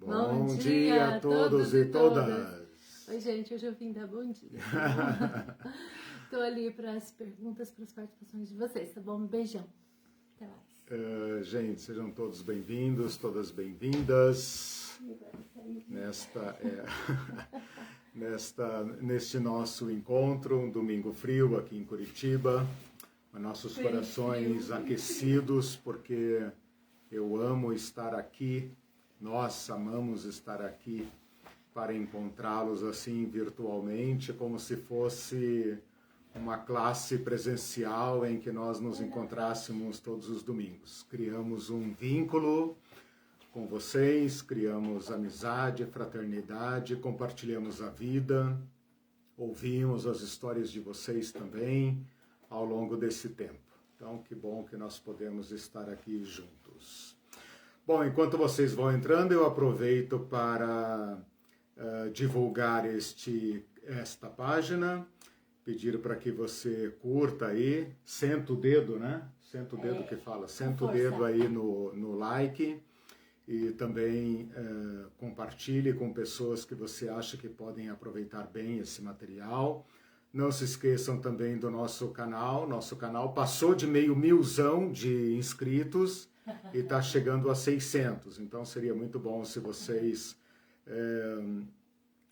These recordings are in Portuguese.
Bom dia a todos e todas! Oi, gente, hoje eu vim dar bom dia. Tô ali para as perguntas, para as participações de vocês, tá bom? Um beijão. Até mais. Gente, sejam todos bem-vindos, todas bem-vindas neste nosso encontro, um domingo frio aqui em Curitiba, com nossos corações aquecidos, porque eu amo estar aqui, nós amamos estar aqui para encontrá-los assim virtualmente, como se fosse uma classe presencial em que nós nos encontrássemos todos os domingos. Criamos um vínculo com vocês, criamos amizade, fraternidade, compartilhamos a vida, ouvimos as histórias de vocês também ao longo desse tempo. Então, que bom que nós podemos estar aqui juntos. Bom, enquanto vocês vão entrando, eu aproveito para divulgar esta página, pedir para que você curta aí, senta o dedo, né? Senta o dedo que fala, senta o dedo aí no like e também compartilhe com pessoas que você acha que podem aproveitar bem esse material. Não se esqueçam também do nosso canal passou de meio milzão de inscritos e está chegando a 600, então seria muito bom se vocês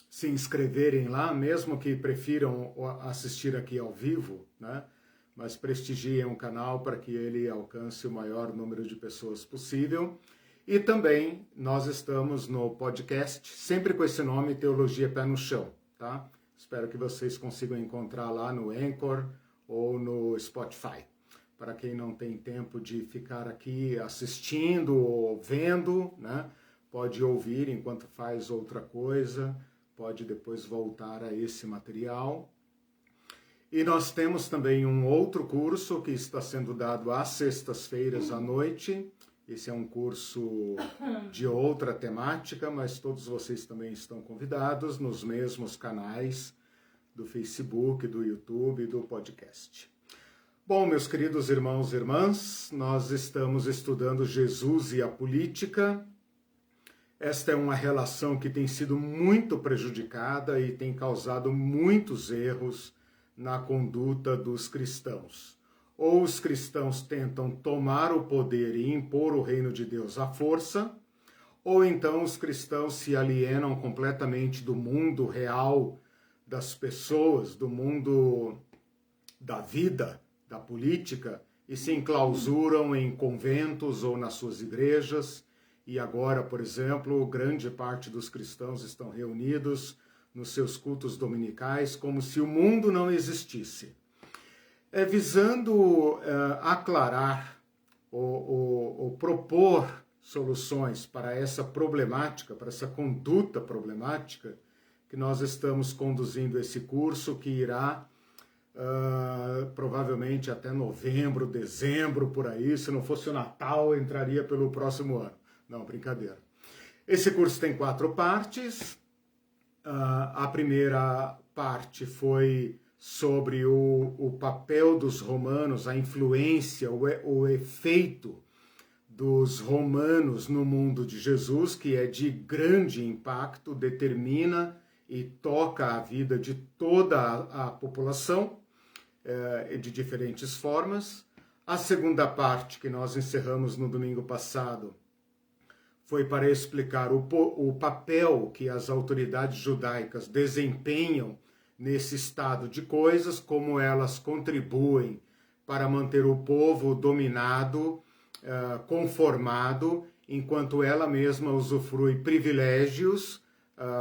se inscreverem lá, mesmo que prefiram assistir aqui ao vivo, né? Mas prestigiem o canal para que ele alcance o maior número de pessoas possível. E também nós estamos no podcast, sempre com esse nome, Teologia Pé no Chão, tá? Espero que vocês consigam encontrar lá no Anchor ou no Spotify. Para quem não tem tempo de ficar aqui assistindo ou vendo, né? Pode ouvir enquanto faz outra coisa, pode depois voltar a esse material. E nós temos também um outro curso que está sendo dado às sextas-feiras à noite. Esse é um curso de outra temática, mas todos vocês também estão convidados nos mesmos canais do Facebook, do YouTube e do podcast. Bom, meus queridos irmãos e irmãs, nós estamos estudando Jesus e a política. Esta é uma relação que tem sido muito prejudicada e tem causado muitos erros na conduta dos cristãos. Ou os cristãos tentam tomar o poder e impor o reino de Deus à força, ou então os cristãos se alienam completamente do mundo real das pessoas, do mundo da vida, da política, e se enclausuram em conventos ou nas suas igrejas. E agora, por exemplo, grande parte dos cristãos estão reunidos nos seus cultos dominicais como se o mundo não existisse. Visando aclarar ou propor soluções para essa problemática, para essa conduta problemática, que nós estamos conduzindo esse curso que irá provavelmente até novembro, dezembro, por aí. Se não fosse o Natal, entraria pelo próximo ano. Não, brincadeira. Esse curso tem 4 partes. A primeira parte foi sobre o papel dos romanos, a influência, o efeito dos romanos no mundo de Jesus, que é de grande impacto, determina e toca a vida de toda a população, de diferentes formas. A segunda parte, que nós encerramos no domingo passado, foi para explicar o papel que as autoridades judaicas desempenham nesse estado de coisas, como elas contribuem para manter o povo dominado, conformado, enquanto ela mesma usufrui privilégios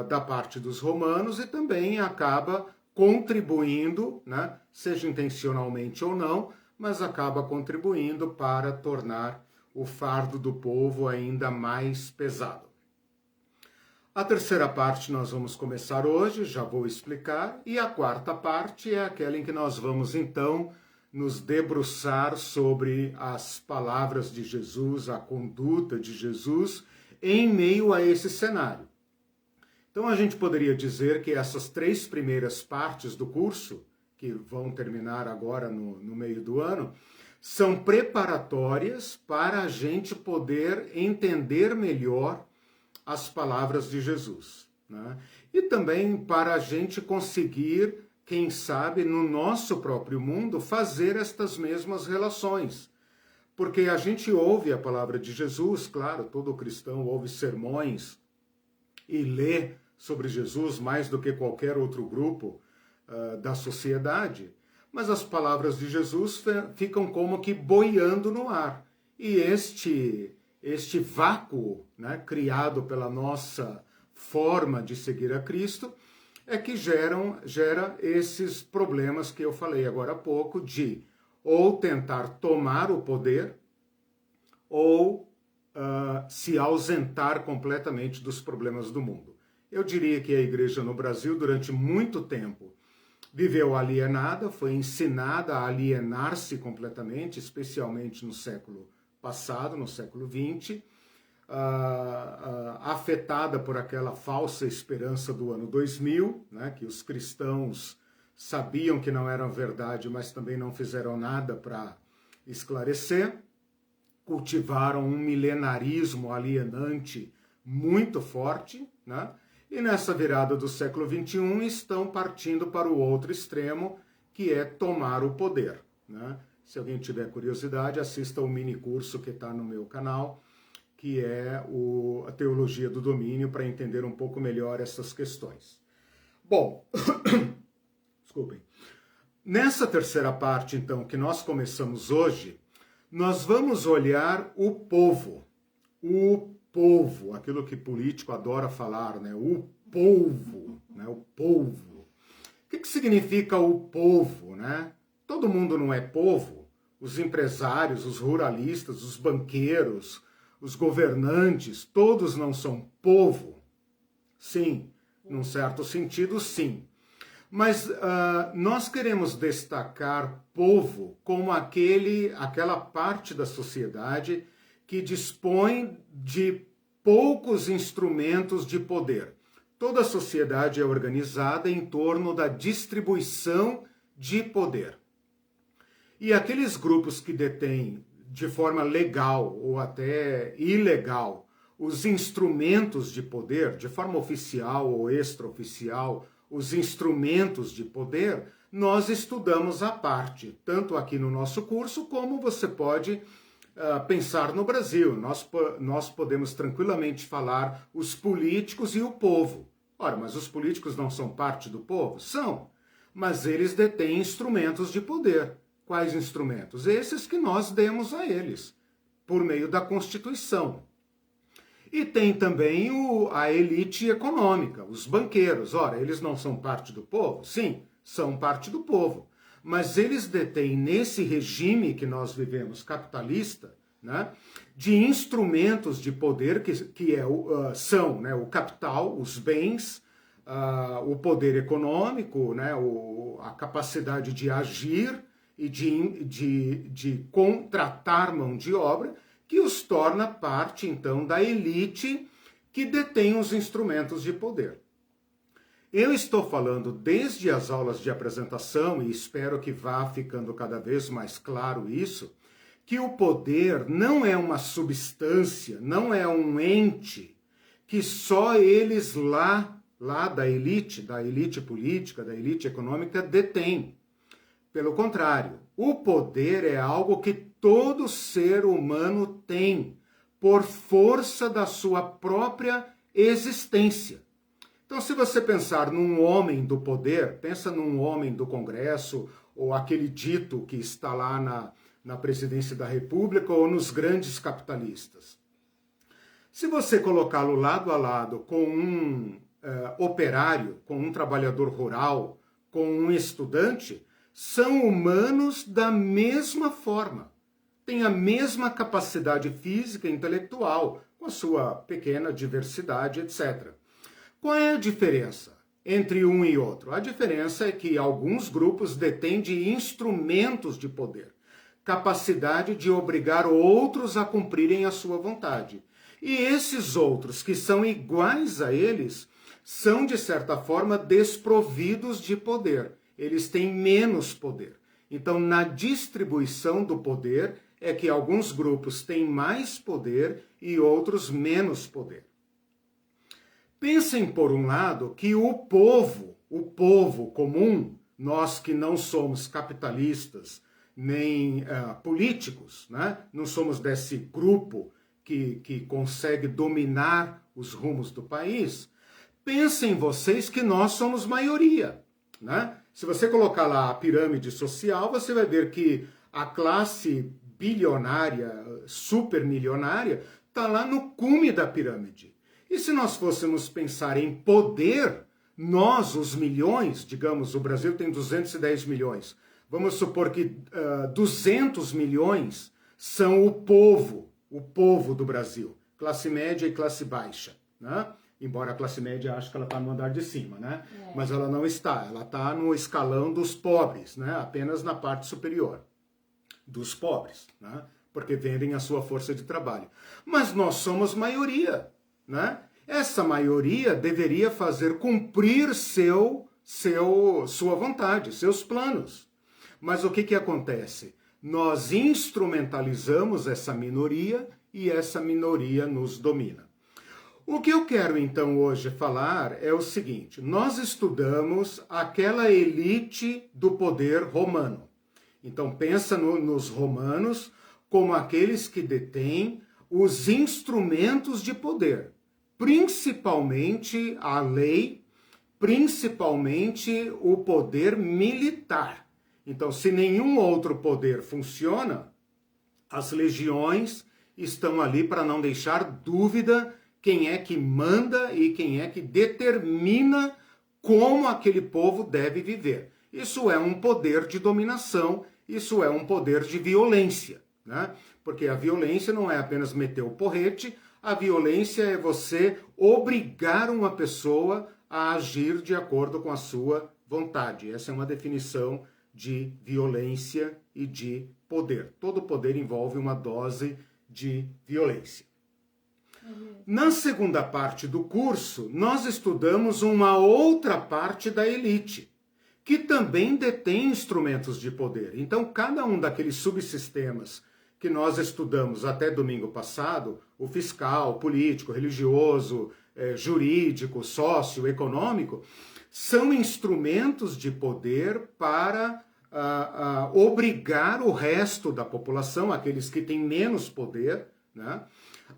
da parte dos romanos e também acaba contribuindo, né, seja intencionalmente ou não, mas acaba contribuindo para tornar o fardo do povo ainda mais pesado. A terceira parte nós vamos começar hoje, já vou explicar, e a quarta parte é aquela em que nós vamos então nos debruçar sobre as palavras de Jesus, a conduta de Jesus em meio a esse cenário. Então a gente poderia dizer que essas 3 primeiras partes do curso, que vão terminar agora no meio do ano, são preparatórias para a gente poder entender melhor as palavras de Jesus, né? E também para a gente conseguir, quem sabe, no nosso próprio mundo, fazer estas mesmas relações. Porque a gente ouve a palavra de Jesus, claro, todo cristão ouve sermões e lê sobre Jesus mais do que qualquer outro grupo da sociedade, mas as palavras de Jesus ficam como que boiando no ar. E este vácuo, né, criado pela nossa forma de seguir a Cristo é que gera esses problemas que eu falei agora há pouco de ou tentar tomar o poder ou se ausentar completamente dos problemas do mundo. Eu diria que a igreja no Brasil, durante muito tempo, viveu alienada, foi ensinada a alienar-se completamente, especialmente no século passado, no século XX, afetada por aquela falsa esperança do ano 2000, né, que os cristãos sabiam que não era verdade, mas também não fizeram nada para esclarecer, cultivaram um milenarismo alienante muito forte, né? E nessa virada do século XXI estão partindo para o outro extremo, que é tomar o poder, né? Se alguém tiver curiosidade, assista o mini curso que está no meu canal, que é a Teologia do Domínio, para entender um pouco melhor essas questões. Bom, desculpem. Nessa terceira parte, então, que nós começamos hoje, nós vamos olhar o povo, aquilo que político adora falar, né? O povo, né? O povo. O que significa o povo, né? Todo mundo não é povo. Os empresários, os ruralistas, os banqueiros, os governantes, todos não são povo. Sim, num certo sentido, sim. Mas nós queremos destacar povo como aquela parte da sociedade que dispõe de poucos instrumentos de poder. Toda a sociedade é organizada em torno da distribuição de poder. E aqueles grupos que detêm de forma legal ou até ilegal os instrumentos de poder, de forma oficial ou extraoficial, os instrumentos de poder, nós estudamos à parte, tanto aqui no nosso curso, como você pode pensar no Brasil. Nós podemos tranquilamente falar os políticos e o povo. Ora, mas os políticos não são parte do povo? São, mas eles detêm instrumentos de poder. Quais instrumentos? Esses que nós demos a eles, por meio da Constituição. E tem também a elite econômica, os banqueiros. Ora, eles não são parte do povo? Sim, são parte do povo. Mas eles detêm nesse regime que nós vivemos, capitalista, né, de instrumentos de poder são, né, o capital, os bens, o poder econômico, né, a capacidade de agir e de contratar mão de obra, que os torna parte, então, da elite que detém os instrumentos de poder. Eu estou falando desde as aulas de apresentação, e espero que vá ficando cada vez mais claro isso, que o poder não é uma substância, não é um ente que só eles lá da elite política, da elite econômica, detêm. Pelo contrário, o poder é algo que todo ser humano tem, por força da sua própria existência. Então, se você pensar num homem do poder, pensa num homem do Congresso, ou aquele dito que está lá na presidência da República, ou nos grandes capitalistas. Se você colocá-lo lado a lado com um operário, com um trabalhador rural, com um estudante, são humanos da mesma forma. Têm a mesma capacidade física e intelectual, com a sua pequena diversidade, etc. Qual é a diferença entre um e outro? A diferença é que alguns grupos detêm de instrumentos de poder, capacidade de obrigar outros a cumprirem a sua vontade. E esses outros, que são iguais a eles, são, de certa forma, desprovidos de poder. Eles têm menos poder. Então, na distribuição do poder, é que alguns grupos têm mais poder e outros menos poder. Pensem, por um lado, que o povo comum, nós que não somos capitalistas, nem políticos, né? Não somos desse grupo que consegue dominar os rumos do país, pensem vocês que nós somos maioria, né? Se você colocar lá a pirâmide social, você vai ver que a classe bilionária, supermilionária, está lá no cume da pirâmide. E se nós fôssemos pensar em poder, nós, os milhões, digamos, o Brasil tem 210 milhões, vamos supor que 200 milhões são o povo do Brasil, classe média e classe baixa, né? Embora a classe média ache que ela está no andar de cima, né? Mas ela não está, ela está no escalão dos pobres, né? Apenas na parte superior dos pobres, né? Porque vendem a sua força de trabalho. Mas nós somos maioria, né? Essa maioria deveria fazer cumprir sua vontade, seus planos. Mas o que acontece? Nós instrumentalizamos essa minoria e essa minoria nos domina. O que eu quero então hoje falar é o seguinte: nós estudamos aquela elite do poder romano. Então pensa nos romanos como aqueles que detêm os instrumentos de poder, principalmente a lei, principalmente o poder militar. Então, se nenhum outro poder funciona, as legiões estão ali para não deixar dúvida quem é que manda e quem é que determina como aquele povo deve viver. Isso é um poder de dominação, isso é um poder de violência, né? Porque a violência não é apenas meter o porrete, a violência é você obrigar uma pessoa a agir de acordo com a sua vontade. Essa é uma definição de violência e de poder. Todo poder envolve uma dose de violência. Na segunda parte do curso, nós estudamos uma outra parte da elite, que também detém instrumentos de poder. Então, cada um daqueles subsistemas que nós estudamos até domingo passado, o fiscal, político, religioso, jurídico, socioeconômico, são instrumentos de poder para obrigar o resto da população, aqueles que têm menos poder, né,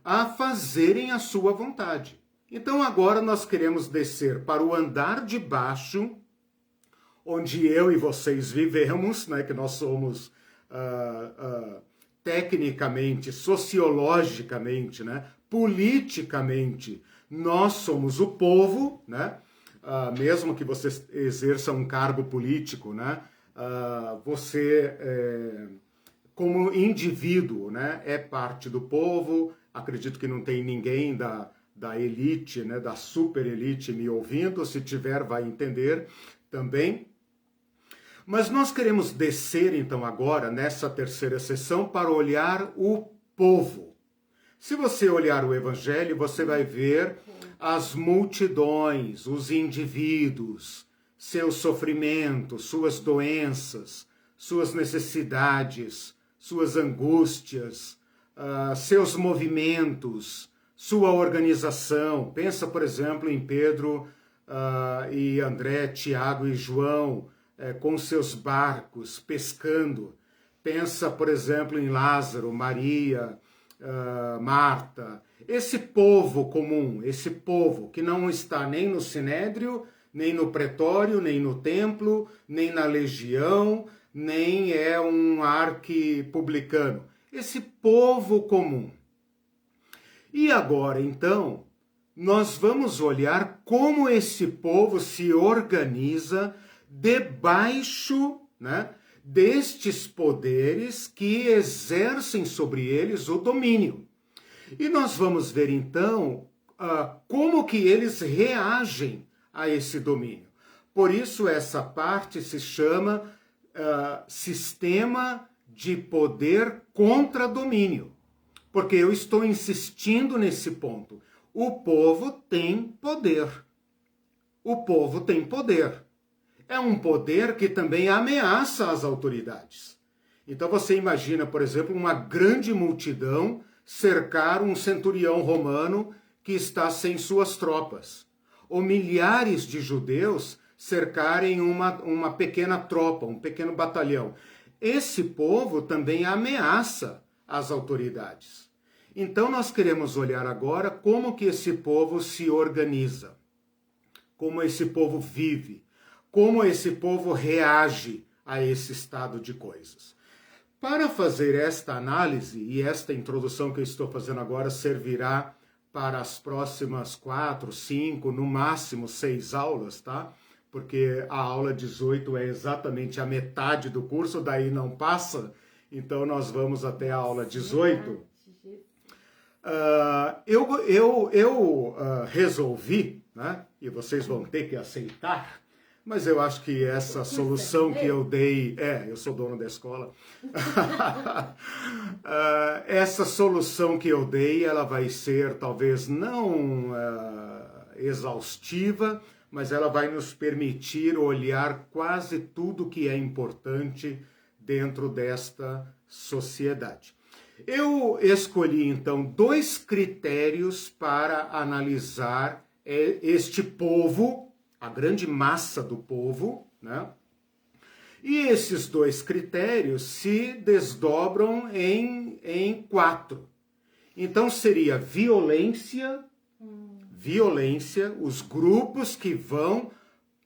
a fazerem a sua vontade. Então agora nós queremos descer para o andar de baixo, onde eu e vocês vivemos, né, que nós somos tecnicamente, sociologicamente, né, politicamente, nós somos o povo, né? Mesmo que você exerça um cargo político, né? Você, como indivíduo, né, é parte do povo. Acredito que não tem ninguém da elite, né, da super elite me ouvindo. Se tiver, vai entender também. Mas nós queremos descer, então, agora, nessa terceira sessão, para olhar o povo. Se você olhar o Evangelho, você vai ver as multidões, os indivíduos, seus sofrimentos, suas doenças, suas necessidades, suas angústias, seus movimentos, sua organização. Pensa, por exemplo, em Pedro e André, Tiago e João, com seus barcos, pescando. Pensa, por exemplo, em Lázaro, Maria, Marta. Esse povo comum, esse povo que não está nem no sinédrio, nem no pretório, nem no templo, nem na legião, nem é um arquipublicano. Esse povo comum. E agora, então, nós vamos olhar como esse povo se organiza debaixo, né, destes poderes que exercem sobre eles o domínio. E nós vamos ver, então, como que eles reagem a esse domínio. Por isso, essa parte se chama sistema de poder contra domínio. Porque eu estou insistindo nesse ponto. O povo tem poder. O povo tem poder. É um poder que também ameaça as autoridades. Então você imagina, por exemplo, uma grande multidão cercar um centurião romano que está sem suas tropas. ou milhares de judeus cercarem uma pequena tropa, um pequeno batalhão. Esse povo também ameaça as autoridades. Então nós queremos olhar agora como que esse povo se organiza, como esse povo vive, como esse povo reage a esse estado de coisas. Para fazer esta análise, e esta introdução que eu estou fazendo agora servirá para as próximas 4, 5, no máximo 6 aulas, tá? Porque a aula 18 é exatamente a metade do curso, daí não passa, então nós vamos até a aula 18. Eu resolvi, né, e vocês vão ter que aceitar, mas eu acho que essa solução que eu dei, eu sou dono da escola, essa solução que eu dei, ela vai ser talvez não exaustiva, mas ela vai nos permitir olhar quase tudo que é importante dentro desta sociedade. Eu escolhi, então, 2 critérios para analisar este povo, a grande massa do povo, né? E esses 2 critérios se desdobram em 4. Então, seria violência, os grupos que vão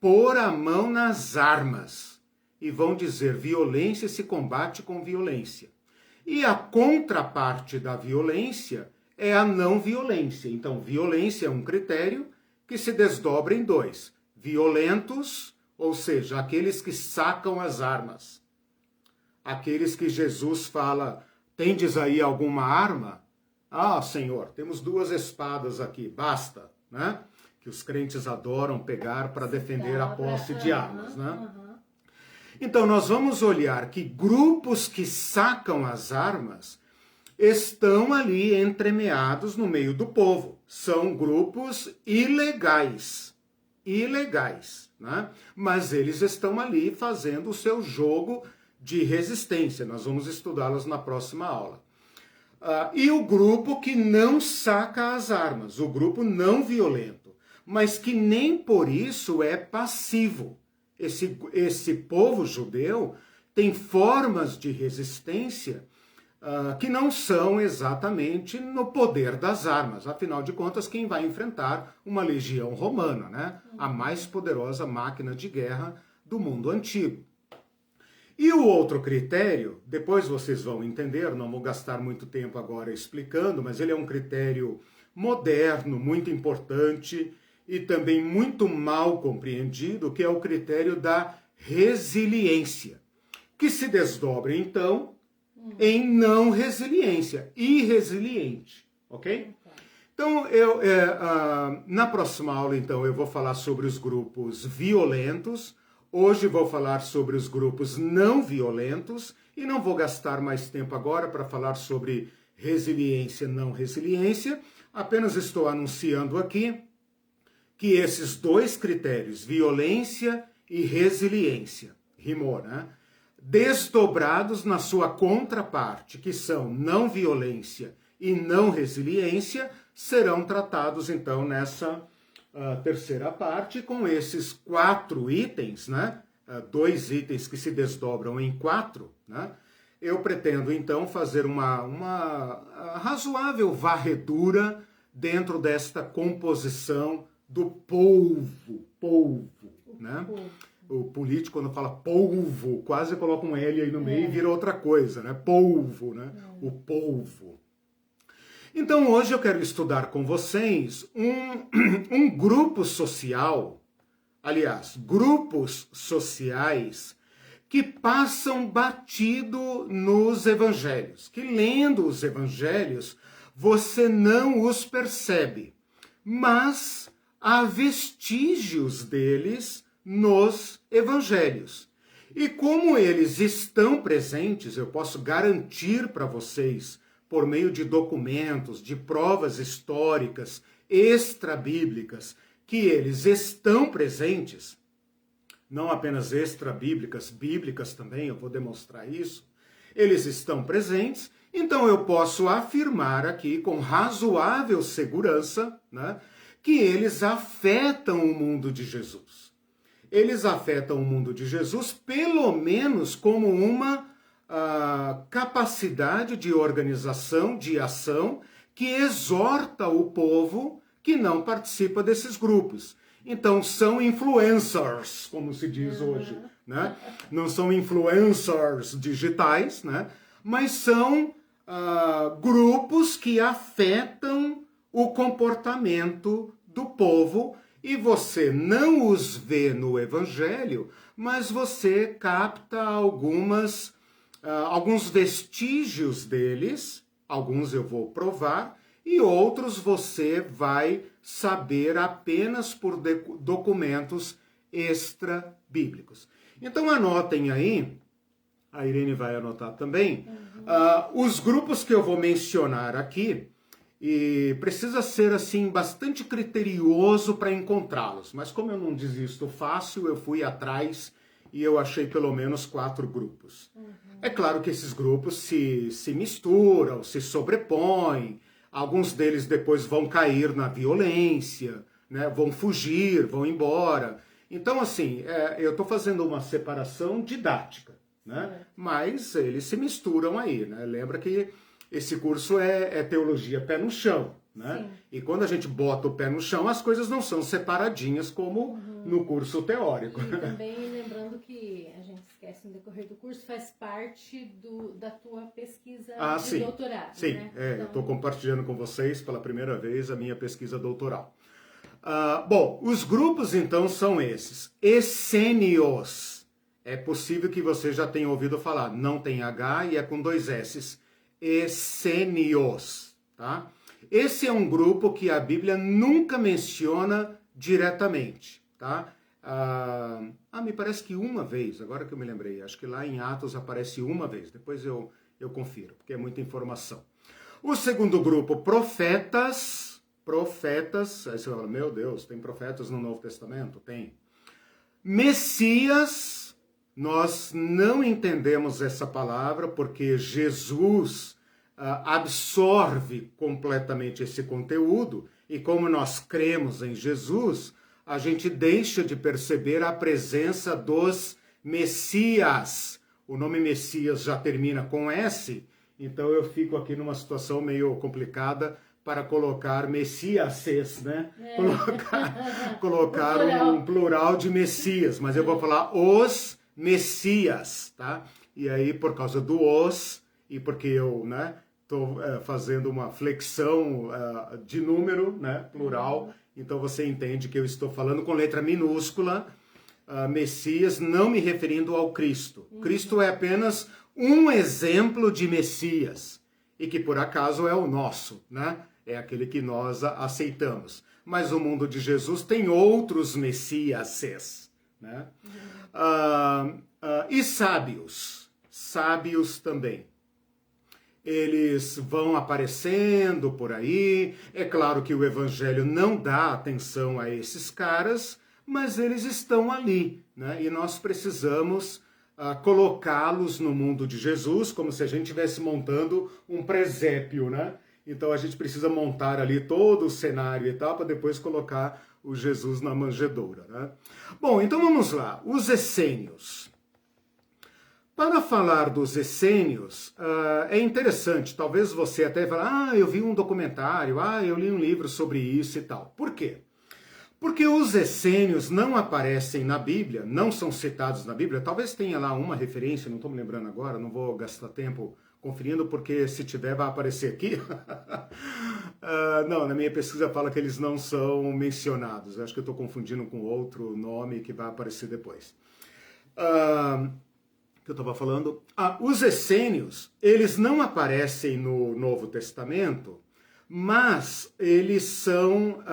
pôr a mão nas armas e vão dizer violência se combate com violência. E a contraparte da violência é a não violência. Então, violência é um critério que se desdobra em 2. Violentos, ou seja, aqueles que sacam as armas. Aqueles que Jesus fala, tendes aí alguma arma? Ah, Senhor, temos 2 espadas aqui, basta, né? Que os crentes adoram pegar para defender a posse de armas, né? Então, nós vamos olhar que grupos que sacam as armas estão ali entremeados no meio do povo. São grupos ilegais, né? Mas eles estão ali fazendo o seu jogo de resistência. Nós vamos estudá-los na próxima aula. E o grupo que não saca as armas, o grupo não violento, mas que nem por isso é passivo. Esse povo judeu tem formas de resistência que não são exatamente no poder das armas. Afinal de contas, quem vai enfrentar uma legião romana, né? A mais poderosa máquina de guerra do mundo antigo. E o outro critério, depois vocês vão entender, não vou gastar muito tempo agora explicando, mas ele é um critério moderno, muito importante e também muito mal compreendido, que é o critério da resiliência, que se desdobra, então, em não resiliência, irresiliente, ok? Então, na próxima aula, então, eu vou falar sobre os grupos violentos. Hoje vou falar sobre os grupos não violentos e não vou gastar mais tempo agora para falar sobre resiliência, não resiliência. Apenas estou anunciando aqui que esses 2 critérios, violência e resiliência, rimou, né? Desdobrados na sua contraparte, que são não violência e não resiliência, serão tratados então nessa terceira parte com esses 4 itens, né? 2 itens que se desdobram em 4, né? Eu pretendo então fazer uma razoável varredura dentro desta composição do povo, né? O político, quando fala polvo, quase coloca um L aí no meio e vira outra coisa, né? Polvo, né? O povo. Então, hoje eu quero estudar com vocês um grupo social, aliás, grupos sociais que passam batido nos evangelhos, que lendo os evangelhos você não os percebe, mas há vestígios deles nos evangelhos. E como eles estão presentes, eu posso garantir para vocês, por meio de documentos, de provas históricas, extra-bíblicas, que eles estão presentes, não apenas extra-bíblicas, bíblicas também, eu vou demonstrar isso, eles estão presentes, então eu posso afirmar aqui com razoável segurança, né, que eles afetam o mundo de Jesus. Eles afetam o mundo de Jesus, pelo menos como uma capacidade de organização, de ação, que exorta o povo que não participa desses grupos. Então, são influencers, como se diz hoje, né? Não são influencers digitais, né? Mas são grupos que afetam o comportamento do povo, e você não os vê no Evangelho, mas você capta alguns vestígios deles, alguns eu vou provar, e outros você vai saber apenas por documentos extra-bíblicos. Então anotem aí, a Irene vai anotar também, os grupos que eu vou mencionar aqui, e precisa ser assim bastante criterioso para encontrá-los. Mas como eu não desisto fácil, eu fui atrás e eu achei pelo menos 4 grupos. É claro que esses grupos se misturam, se sobrepõem, alguns deles depois vão cair na violência, né? Vão fugir, vão embora. Então, assim, eu estou fazendo uma separação didática, né? Mas eles se misturam aí, né? Lembra que esse curso é teologia pé no chão, né? Sim. E quando a gente bota o pé no chão, as coisas não são separadinhas como no curso teórico. E também lembrando que a gente esquece no decorrer do curso, faz parte da tua pesquisa de doutorado. Sim, né? Então... eu estou compartilhando com vocês pela primeira vez a minha pesquisa doutoral. Bom, os grupos então são esses. Essênios. É possível que você já tenha ouvido falar, não tem H e é com 2 S's. Essênios, tá? Esse é um grupo que a Bíblia nunca menciona diretamente, tá? Me parece que uma vez, agora que eu me lembrei, acho que lá em Atos aparece uma vez, depois eu confiro, porque é muita informação. O segundo grupo, profetas, aí você fala, meu Deus, tem profetas no Novo Testamento? Tem. Messias, nós não entendemos essa palavra porque Jesus absorve completamente esse conteúdo, e como nós cremos em Jesus, a gente deixa de perceber a presença dos Messias. O nome Messias já termina com S, então eu fico aqui numa situação meio complicada para colocar Messiases, né? Colocar um plural de Messias, mas eu vou falar os Messias, tá? E aí, por causa do os, e porque eu, né, estou fazendo uma flexão de número, né, plural, então você entende que eu estou falando com letra minúscula, Messias, não me referindo ao Cristo. Cristo é apenas um exemplo de Messias, e que por acaso é o nosso, né? É aquele que nós aceitamos. Mas o mundo de Jesus tem outros Messiases, né? E sábios também. Eles vão aparecendo por aí. É claro que o Evangelho não dá atenção a esses caras, mas eles estão ali, né? E nós precisamos colocá-los no mundo de Jesus, como se a gente estivesse montando um presépio, né? Então a gente precisa montar ali todo o cenário e tal, para depois colocar o Jesus na manjedoura, né? Bom, então vamos lá. Os essênios. Para falar dos essênios, é interessante, talvez você até fale, eu vi um documentário, eu li um livro sobre isso e tal. Por quê? Porque os essênios não aparecem na Bíblia, não são citados na Bíblia, talvez tenha lá uma referência, não estou me lembrando agora, não vou gastar tempo conferindo, porque se tiver vai aparecer aqui. Não, na minha pesquisa fala que eles não são mencionados, acho que eu estou confundindo com outro nome que vai aparecer depois. Que eu estava falando, os essênios, eles não aparecem no Novo Testamento, mas eles são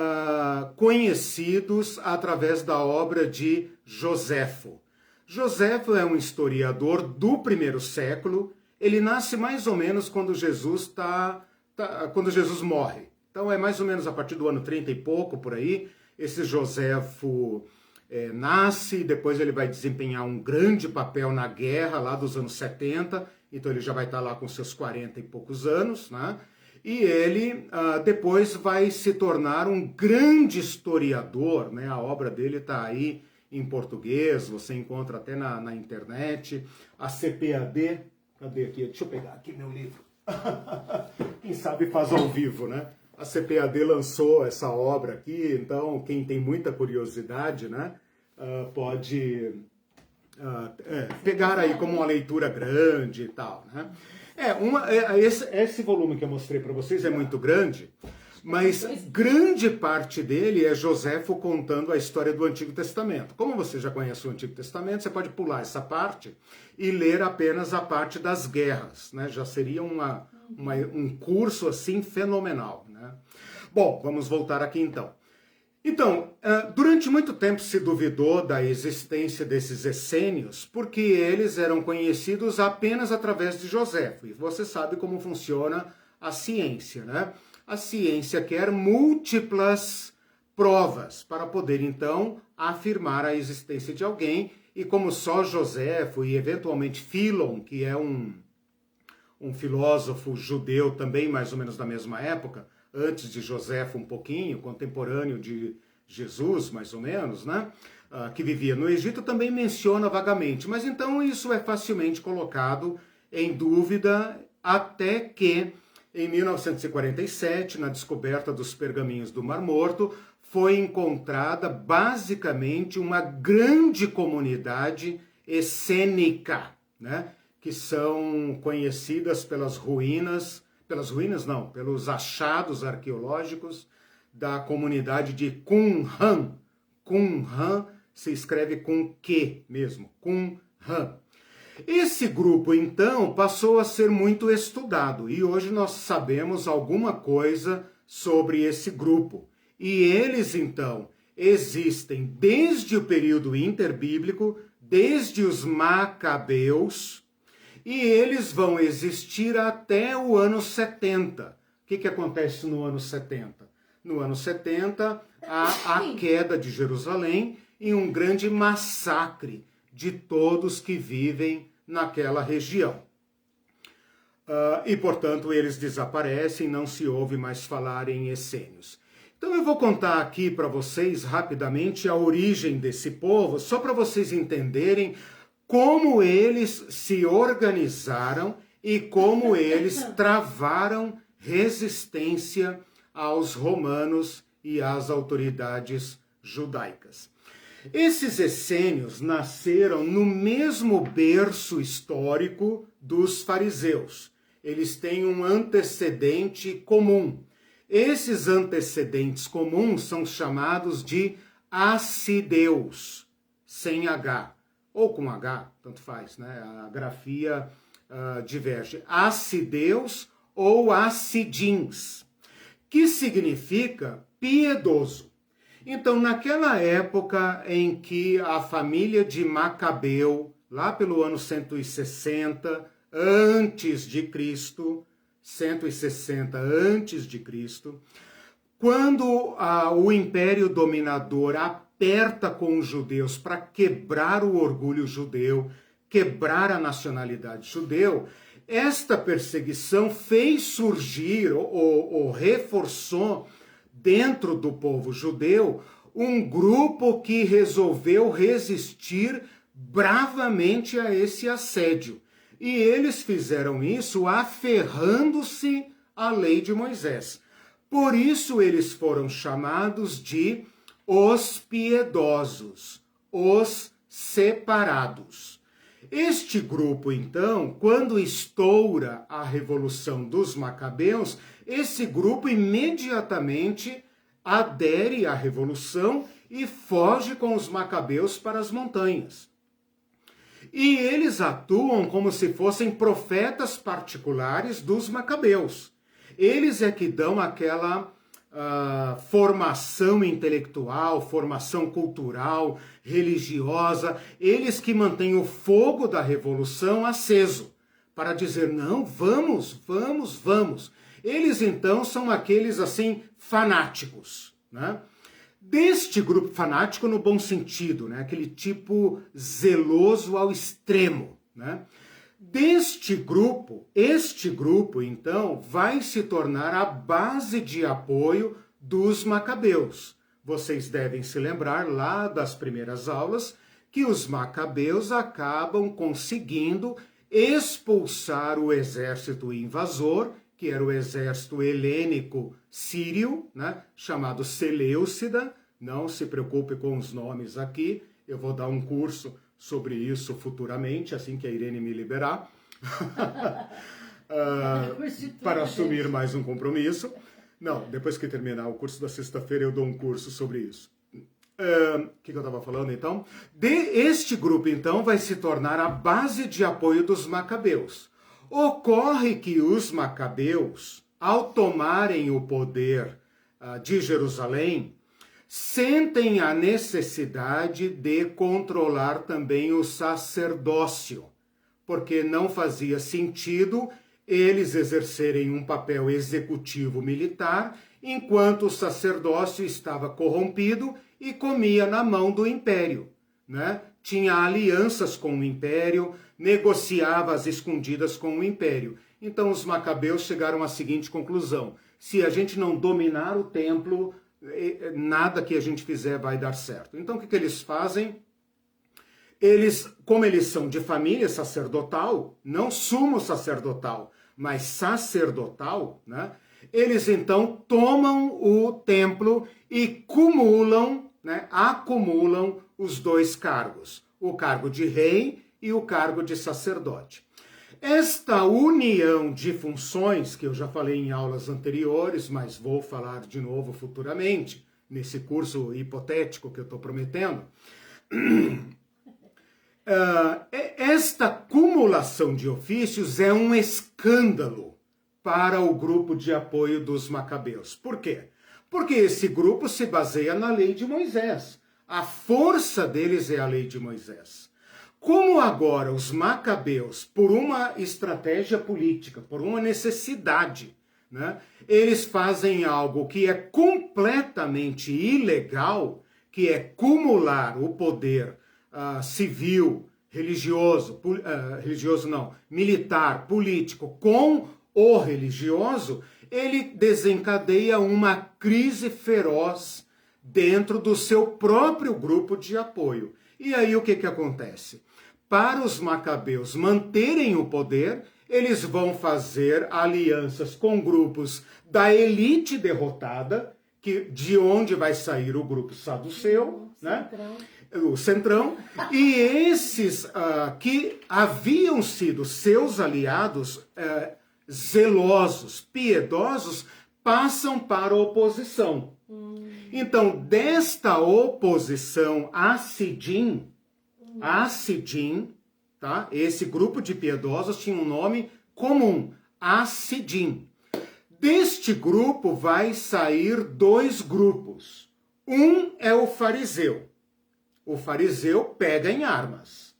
conhecidos através da obra de Joséfo. Joséfo é um historiador do primeiro século, ele nasce mais ou menos quando Jesus morre. Então é mais ou menos a partir do ano 30 e pouco, por aí, esse Joséfo nasce, depois ele vai desempenhar um grande papel na guerra lá dos anos 70, então ele já vai estar lá com seus 40 e poucos anos, né? E ele depois vai se tornar um grande historiador, né? A obra dele está aí em português, você encontra até na internet. A CPAD, cadê aqui? Deixa eu pegar aqui meu livro. Quem sabe faz ao vivo, né? A CPAD lançou essa obra aqui, então quem tem muita curiosidade, né, pode pegar aí como uma leitura grande e tal, né? Esse volume que eu mostrei para vocês é muito grande, mas grande parte dele é Joséfo contando a história do Antigo Testamento. Como você já conhece o Antigo Testamento, você pode pular essa parte e ler apenas a parte das guerras, né? Já seria um curso assim fenomenal, né? Bom, vamos voltar aqui então. Então, durante muito tempo se duvidou da existência desses essênios, porque eles eram conhecidos apenas através de Joséfo. E você sabe como funciona a ciência, né? A ciência quer múltiplas provas para poder, então, afirmar a existência de alguém. E como só Joséfo e, eventualmente, Philon, que é um filósofo judeu também mais ou menos da mesma época, antes de Joséfo um pouquinho, contemporâneo de Jesus, mais ou menos, né? Que vivia no Egito, também menciona vagamente. Mas então isso é facilmente colocado em dúvida até que, em 1947, na descoberta dos pergaminhos do Mar Morto, foi encontrada basicamente uma grande comunidade essênica, né? Que são conhecidas pelos achados arqueológicos da comunidade de Qumran. Qumran se escreve com Q mesmo, Qumran. Esse grupo, então, passou a ser muito estudado e hoje nós sabemos alguma coisa sobre esse grupo. E eles, então, existem desde o período interbíblico, desde os Macabeus, e eles vão existir até o ano 70. O que acontece no ano 70? No ano 70, há a queda de Jerusalém e um grande massacre de todos que vivem naquela região. E, portanto, eles desaparecem, não se ouve mais falar em essênios. Então eu vou contar aqui para vocês rapidamente a origem desse povo, só para vocês entenderem como eles se organizaram e como eles travaram resistência aos romanos e às autoridades judaicas. Esses essênios nasceram no mesmo berço histórico dos fariseus. Eles têm um antecedente comum. Esses antecedentes comuns são chamados de assideus, sem H, ou com H, tanto faz, né? A grafia diverge. Assideus ou assidins, que significa piedoso. Então, naquela época em que a família de Macabeu, lá pelo ano 160 antes de Cristo, 160 antes de Cristo, quando o império dominador aperta com os judeus para quebrar o orgulho judeu, quebrar a nacionalidade judeu, esta perseguição fez surgir ou reforçou dentro do povo judeu um grupo que resolveu resistir bravamente a esse assédio. E eles fizeram isso aferrando-se à lei de Moisés. Por isso eles foram chamados de os piedosos, os separados. Este grupo, então, quando estoura a Revolução dos Macabeus, esse grupo imediatamente adere à Revolução e foge com os Macabeus para as montanhas. E eles atuam como se fossem profetas particulares dos Macabeus. Eles é que dão aquela formação intelectual, formação cultural, religiosa, eles que mantêm o fogo da revolução aceso, para dizer, não, vamos. Eles, então, são aqueles, assim, fanáticos, né? Deste grupo fanático no bom sentido, né? Aquele tipo zeloso ao extremo, né? Este grupo, então, vai se tornar a base de apoio dos macabeus. Vocês devem se lembrar lá das primeiras aulas que os macabeus acabam conseguindo expulsar o exército invasor, que era o exército helênico sírio, né, chamado Seleucida. Não se preocupe com os nomes aqui, eu vou dar um curso sobre isso futuramente, assim que a Irene me liberar, para assumir mais um compromisso. Não, depois que terminar o curso da sexta-feira eu dou um curso sobre isso. O que eu estava falando então? Este grupo então vai se tornar a base de apoio dos macabeus. Ocorre que os macabeus, ao tomarem o poder de Jerusalém, sentem a necessidade de controlar também o sacerdócio, porque não fazia sentido eles exercerem um papel executivo militar, enquanto o sacerdócio estava corrompido e comia na mão do império, né? Tinha alianças com o império, negociava às escondidas com o império. Então os macabeus chegaram à seguinte conclusão: se a gente não dominar o templo, nada que a gente fizer vai dar certo. Então o que eles fazem? Como eles são de família sacerdotal, não sumo sacerdotal, mas sacerdotal, né? Eles então tomam o templo e acumulam os dois cargos, o cargo de rei e o cargo de sacerdote. Esta união de funções, que eu já falei em aulas anteriores, mas vou falar de novo futuramente, nesse curso hipotético que eu estou prometendo, esta cumulação de ofícios é um escândalo para o grupo de apoio dos macabeus. Por quê? Porque esse grupo se baseia na lei de Moisés. A força deles é a lei de Moisés. Como agora os macabeus, por uma estratégia política, por uma necessidade, né, eles fazem algo que é completamente ilegal, que é cumular o poder civil, militar, político, com o religioso, ele desencadeia uma crise feroz dentro do seu próprio grupo de apoio. E aí o que acontece? Para os macabeus manterem o poder, eles vão fazer alianças com grupos da elite derrotada, de onde vai sair o grupo saduceu, né? O centrão, e esses que haviam sido seus aliados zelosos, piedosos, passam para a oposição. Então, desta oposição Hassidim, tá? Esse grupo de piedosos tinha um nome comum, Hassidim. Deste grupo vai sair dois grupos. Um é o fariseu. O fariseu pega em armas.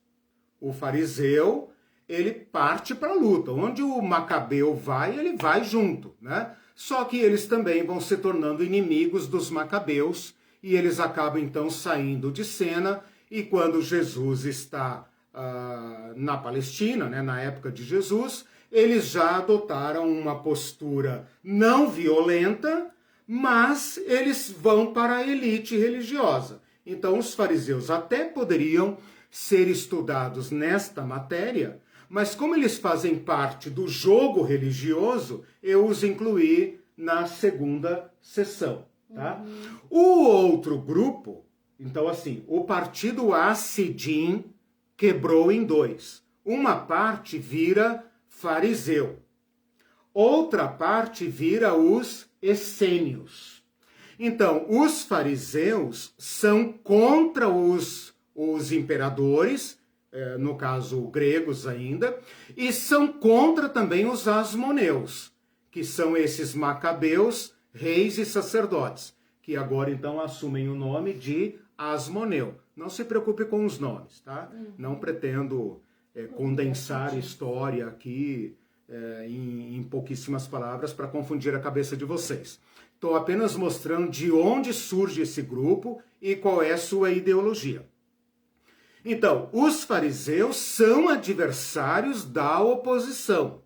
O fariseu, ele parte para a luta. Onde o macabeu vai, ele vai junto, né? Só que eles também vão se tornando inimigos dos macabeus e eles acabam então saindo de cena. E quando Jesus está na Palestina, né, na época de Jesus, eles já adotaram uma postura não violenta, mas eles vão para a elite religiosa. Então os fariseus até poderiam ser estudados nesta matéria, mas como eles fazem parte do jogo religioso, eu os incluí na segunda sessão, tá? O outro grupo, então assim, o partido Hassidim quebrou em dois. Uma parte vira fariseu. Outra parte vira os essênios. Então, os fariseus são contra os imperadores, no caso gregos ainda, e são contra também os asmoneus, que são esses macabeus, reis e sacerdotes, que agora então assumem o nome de Asmoneu. Não se preocupe com os nomes, tá? Não pretendo condensar história aqui em pouquíssimas palavras para confundir a cabeça de vocês. Estou apenas mostrando de onde surge esse grupo e qual é a sua ideologia. Então, os fariseus são adversários da oposição.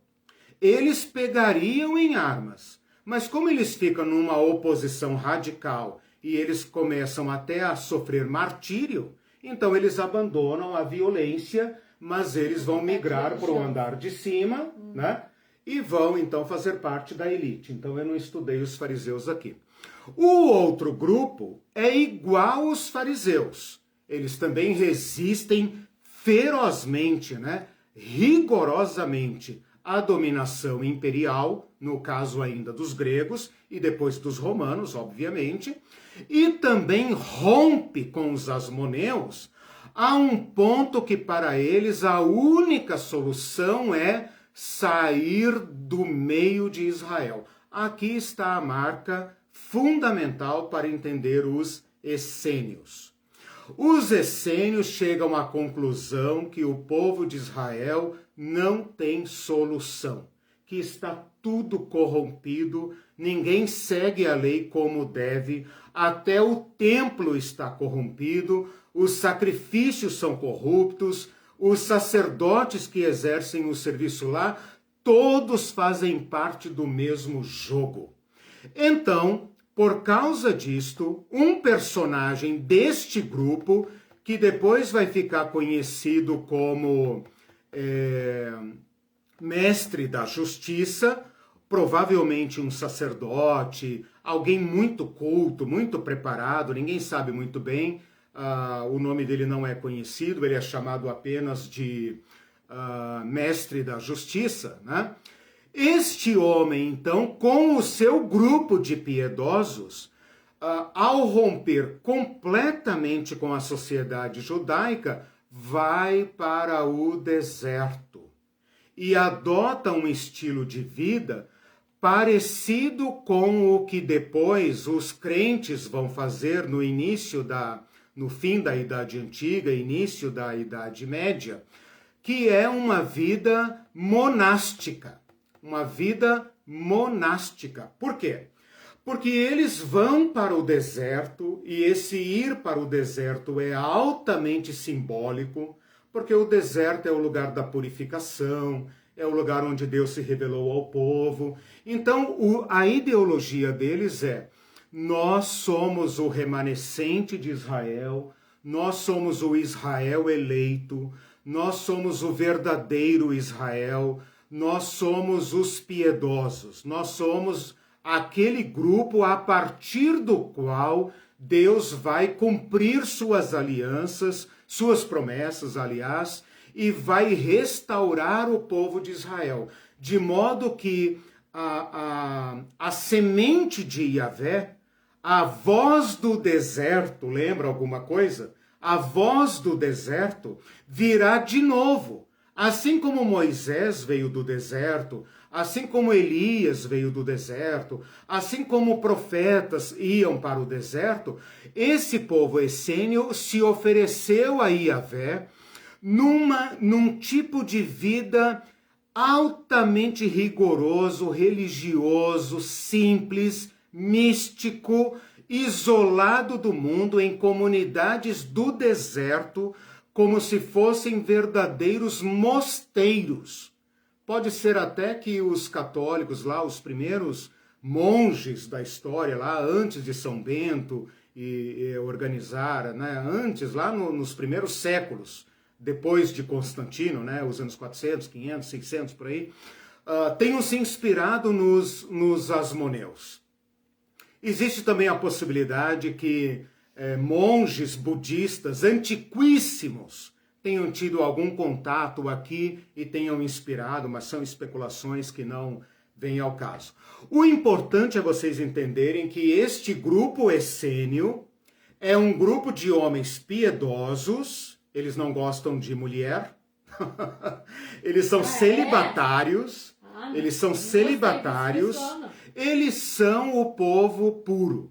Eles pegariam em armas, mas como eles ficam numa oposição radical e eles começam até a sofrer martírio, então eles abandonam a violência, mas eles vão migrar para o andar de cima, né? E vão então fazer parte da elite. Então eu não estudei os fariseus aqui. O outro grupo é igual aos fariseus. Eles também resistem ferozmente, né? Rigorosamente à dominação imperial, no caso ainda dos gregos e depois dos romanos, obviamente, e também rompe com os asmoneus a um ponto que para eles a única solução é sair do meio de Israel. Aqui está a marca fundamental para entender os essênios. Os essênios chegam à conclusão que o povo de Israel não tem solução, que está tudo corrompido, ninguém segue a lei como deve, até o templo está corrompido, os sacrifícios são corruptos, os sacerdotes que exercem o serviço lá, todos fazem parte do mesmo jogo. Então, por causa disto, um personagem deste grupo, que depois vai ficar conhecido como mestre da justiça, provavelmente um sacerdote, alguém muito culto, muito preparado, ninguém sabe muito bem, o nome dele não é conhecido, ele é chamado apenas de mestre da justiça, né? Este homem, então, com o seu grupo de piedosos, ao romper completamente com a sociedade judaica, vai para o deserto e adota um estilo de vida parecido com o que depois os crentes vão fazer no fim da Idade Antiga, início da Idade Média, que é uma vida monástica. Uma vida monástica. Por quê? Porque eles vão para o deserto, e esse ir para o deserto é altamente simbólico, porque o deserto é o lugar da purificação, é o lugar onde Deus se revelou ao povo. Então, a ideologia deles é: nós somos o remanescente de Israel, nós somos o Israel eleito, nós somos o verdadeiro Israel, nós somos os piedosos, nós somos aquele grupo a partir do qual Deus vai cumprir suas alianças, suas promessas, aliás, e vai restaurar o povo de Israel, de modo que a semente de Yahvé, a voz do deserto, lembra alguma coisa? A voz do deserto virá de novo. Assim como Moisés veio do deserto, assim como Elias veio do deserto, assim como profetas iam para o deserto, esse povo essênio se ofereceu a Yahvé num tipo de vida altamente rigoroso, religioso, simples, místico, isolado do mundo, em comunidades do deserto, como se fossem verdadeiros mosteiros. Pode ser até que os católicos lá, os primeiros monges da história lá, antes de São Bento e organizar, né, antes, lá nos primeiros séculos, depois de Constantino, né, os anos 400, 500, 600, por aí, tenham se inspirado nos asmoneus. Existe também a possibilidade que monges budistas antiquíssimos tenham tido algum contato aqui e tenham inspirado, mas são especulações que não vêm ao caso. O importante é vocês entenderem que este grupo essênio é um grupo de homens piedosos, eles não gostam de mulher, eles são celibatários, eles são celibatários, eles são o povo puro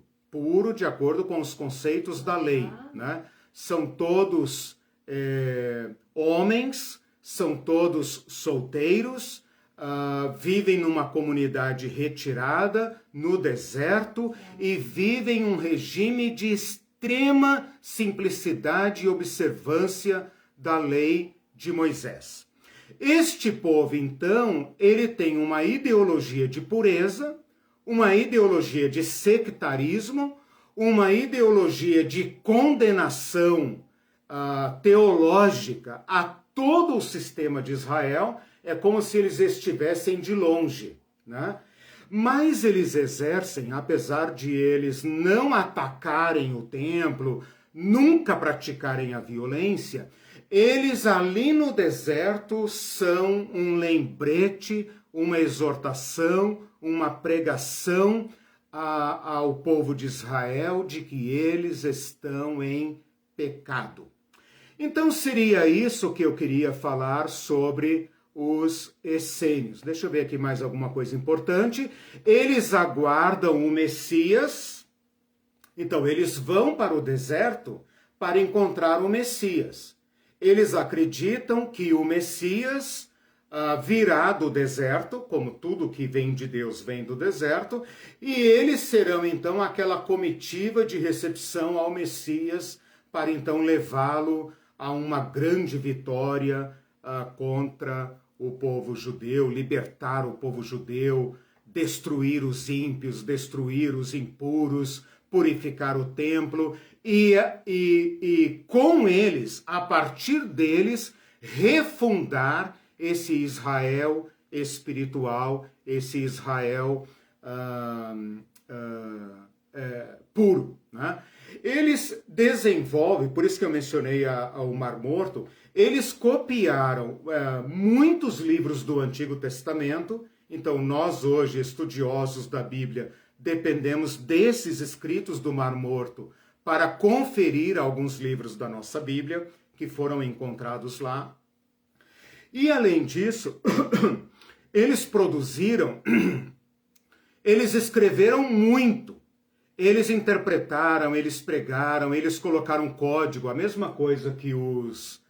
de acordo com os conceitos da lei, né? São todos homens, são todos solteiros, vivem numa comunidade retirada, no deserto, e vivem um regime de extrema simplicidade e observância da lei de Moisés. Este povo, então, ele tem uma ideologia de pureza, uma ideologia de sectarismo, uma ideologia de condenação teológica a todo o sistema de Israel. É como se eles estivessem de longe, né? Mas eles exercem, apesar de eles não atacarem o templo, nunca praticarem a violência, eles ali no deserto são um lembrete, uma exortação, uma pregação ao povo de Israel de que eles estão em pecado. Então seria isso que eu queria falar sobre os essênios. Deixa eu ver aqui mais alguma coisa importante. Eles aguardam o Messias, então eles vão para o deserto para encontrar o Messias. Eles acreditam que o Messias virá do deserto, como tudo que vem de Deus vem do deserto, e eles serão então aquela comitiva de recepção ao Messias para então levá-lo a uma grande vitória contra o povo judeu, libertar o povo judeu, destruir os ímpios, destruir os impuros, purificar o templo e com eles, a partir deles, refundar esse Israel espiritual, esse Israel puro, né? Eles desenvolvem, por isso que eu mencionei o Mar Morto, eles copiaram muitos livros do Antigo Testamento. Então nós hoje, estudiosos da Bíblia, dependemos desses escritos do Mar Morto para conferir alguns livros da nossa Bíblia que foram encontrados lá. E além disso, eles produziram, eles escreveram muito. Eles interpretaram, eles pregaram, eles colocaram código, a mesma coisa que os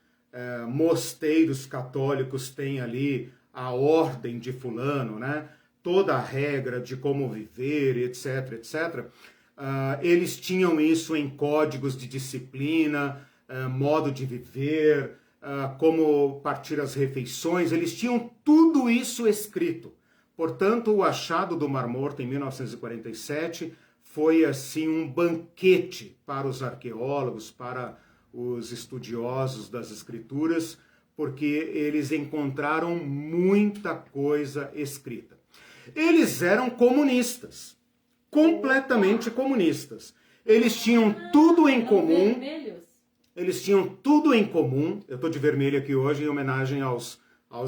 mosteiros católicos têm ali, a ordem de fulano, né? Toda a regra de como viver, etc, etc. Eles tinham isso em códigos de disciplina, modo de viver, como partir as refeições, eles tinham tudo isso escrito. Portanto, o achado do Mar Morto em 1947 foi assim um banquete para os arqueólogos, para os estudiosos das escrituras, porque eles encontraram muita coisa escrita. Eles eram comunistas, completamente comunistas. Eles tinham tudo em comum. Eles tinham tudo em comum. Eu estou de vermelho aqui hoje em homenagem aos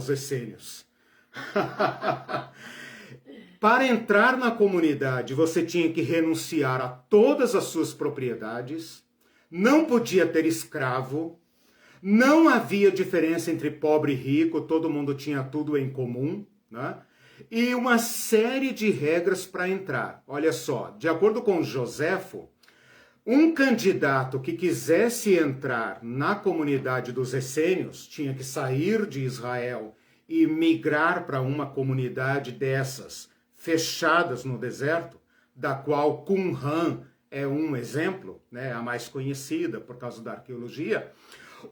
essênios. Para entrar na comunidade, você tinha que renunciar a todas as suas propriedades, não podia ter escravo, não havia diferença entre pobre e rico, todo mundo tinha tudo em comum, né? E uma série de regras para entrar. Olha só, de acordo com Joséfo, um candidato que quisesse entrar na comunidade dos essênios tinha que sair de Israel e migrar para uma comunidade dessas, fechadas no deserto, da qual Qumran é um exemplo, né, a mais conhecida por causa da arqueologia.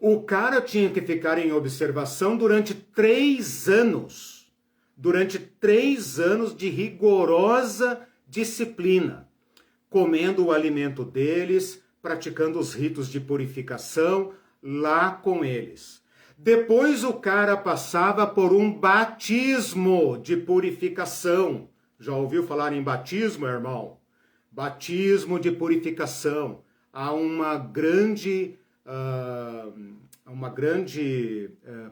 O cara tinha que ficar em observação durante 3 anos. Durante 3 anos de rigorosa disciplina, comendo o alimento deles, praticando os ritos de purificação lá com eles. Depois o cara passava por um batismo de purificação. Já ouviu falar em batismo, irmão? Batismo de purificação. Há uma grande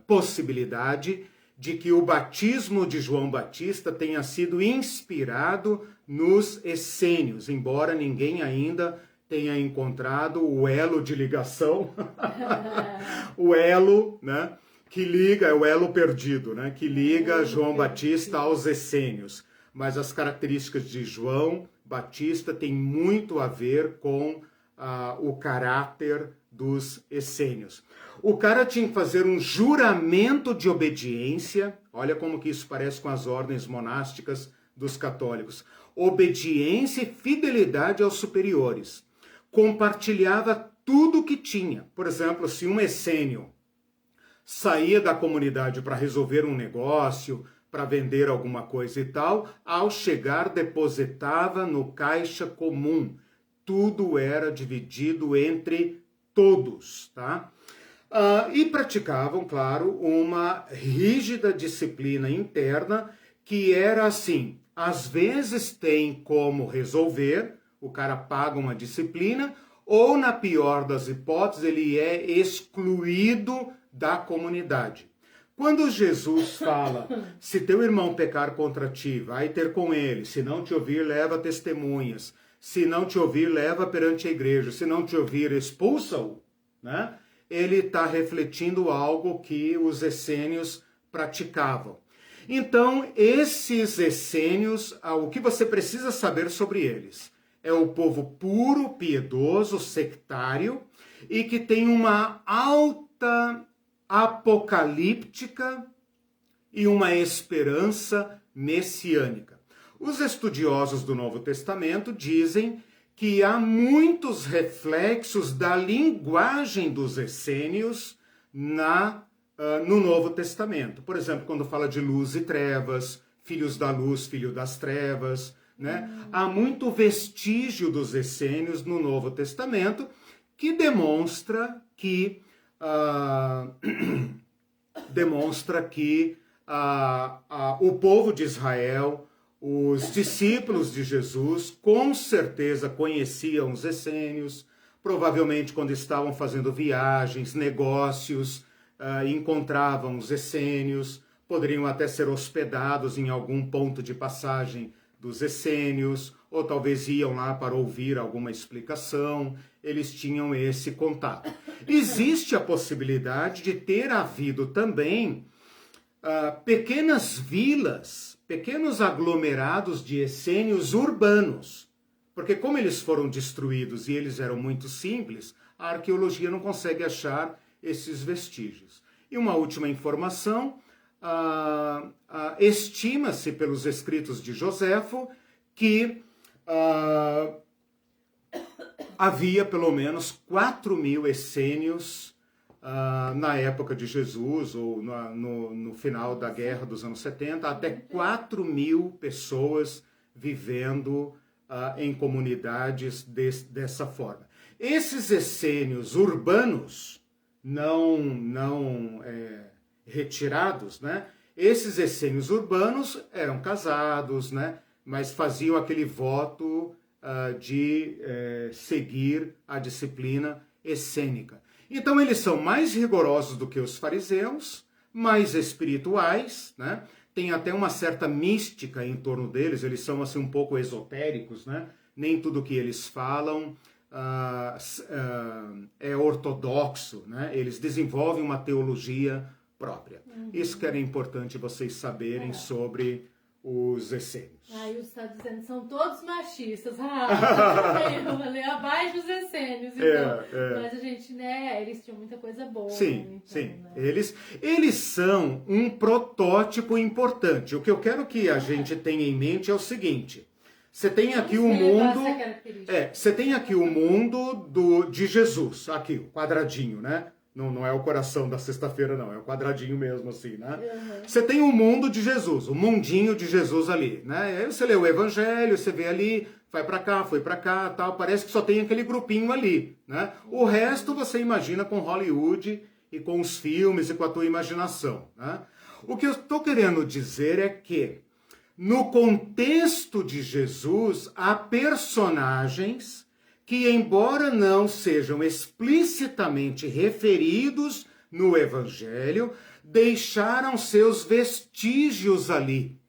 possibilidade de que o batismo de João Batista tenha sido inspirado nos essênios, embora ninguém ainda tenha encontrado o elo de ligação, o elo, né, que liga, é o elo perdido, né, que liga João Batista aos essênios. Mas as características de João Batista têm muito a ver com o caráter dos essênios. O cara tinha que fazer um juramento de obediência, olha como que isso parece com as ordens monásticas dos católicos. Obediência e fidelidade aos superiores. Compartilhava tudo que tinha. Por exemplo, se um essênio saía da comunidade para resolver um negócio, para vender alguma coisa e tal, ao chegar depositava no caixa comum. Tudo era dividido entre todos, tá? E praticavam, claro, uma rígida disciplina interna que era assim, às vezes tem como resolver, o cara paga uma disciplina, ou na pior das hipóteses, ele é excluído da comunidade. Quando Jesus fala, se teu irmão pecar contra ti, vai ter com ele, se não te ouvir, leva testemunhas, se não te ouvir, leva perante a igreja, se não te ouvir, expulsa-o, né? Ele está refletindo algo que os essênios praticavam. Então, esses essênios, o que você precisa saber sobre eles? É o povo puro, piedoso, sectário, e que tem uma alta apocalíptica e uma esperança messiânica. Os estudiosos do Novo Testamento dizem que há muitos reflexos da linguagem dos essênios no Novo Testamento. Por exemplo, quando fala de luz e trevas, filhos da luz, filho das trevas, né? Há muito vestígio dos essênios no Novo Testamento que demonstra que o povo de Israel, os discípulos de Jesus, com certeza conheciam os essênios, provavelmente quando estavam fazendo viagens, negócios, encontravam os essênios, poderiam até ser hospedados em algum ponto de passagem dos essênios, ou talvez iam lá para ouvir alguma explicação, eles tinham esse contato. Existe a possibilidade de ter havido também pequenas vilas, pequenos aglomerados de essênios urbanos, porque como eles foram destruídos e eles eram muito simples, a arqueologia não consegue achar esses vestígios. E uma última informação, estima-se pelos escritos de Joséfo que havia pelo menos 4.000 essênios na época de Jesus, ou no final da guerra dos anos 70, até 4.000 pessoas vivendo em comunidades dessa forma. Esses essênios urbanos, não retirados, né? Esses essênios urbanos eram casados, né? Mas faziam aquele voto de seguir a disciplina essênica. Então eles são mais rigorosos do que os fariseus, mais espirituais, né? Tem até uma certa mística em torno deles, eles são assim um pouco esotéricos, né? Nem tudo que eles falam é ortodoxo, né? Eles desenvolvem uma teologia própria. Isso que era importante vocês saberem sobre os essênios. Aí você está dizendo que são todos machistas. Eu falei abaixo dos essênios. Então. Mas a gente, né, eles tinham muita coisa boa. Sim, então, sim. Né? Eles são um protótipo importante. O que eu quero que a gente tenha em mente é o seguinte. Você tem aqui o mundo. Você tem aqui o mundo de Jesus, aqui, o quadradinho, né? Não é o coração da sexta-feira, não, é o quadradinho mesmo, assim, né? Você tem o mundo de Jesus, o mundinho de Jesus ali, né? Aí você lê o Evangelho, você vê ali, vai pra cá, foi pra cá, tal, parece que só tem aquele grupinho ali, né? O resto você imagina com Hollywood e com os filmes e com a tua imaginação, né? O que eu estou querendo dizer é que no contexto de Jesus, há personagens que, embora não sejam explicitamente referidos no Evangelho, deixaram seus vestígios ali.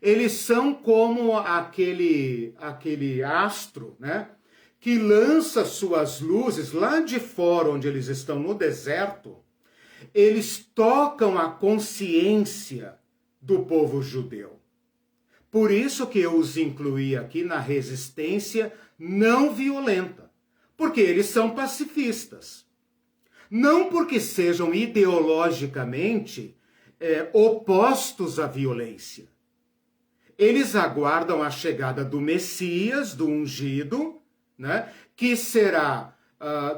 Eles são como aquele astro, né, que lança suas luzes lá de fora, onde eles estão no deserto. Eles tocam a consciência do povo judeu. Por isso que eu os incluí aqui na resistência não violenta, porque eles são pacifistas. Não porque sejam ideologicamente opostos à violência. Eles aguardam a chegada do Messias, do ungido, né, que será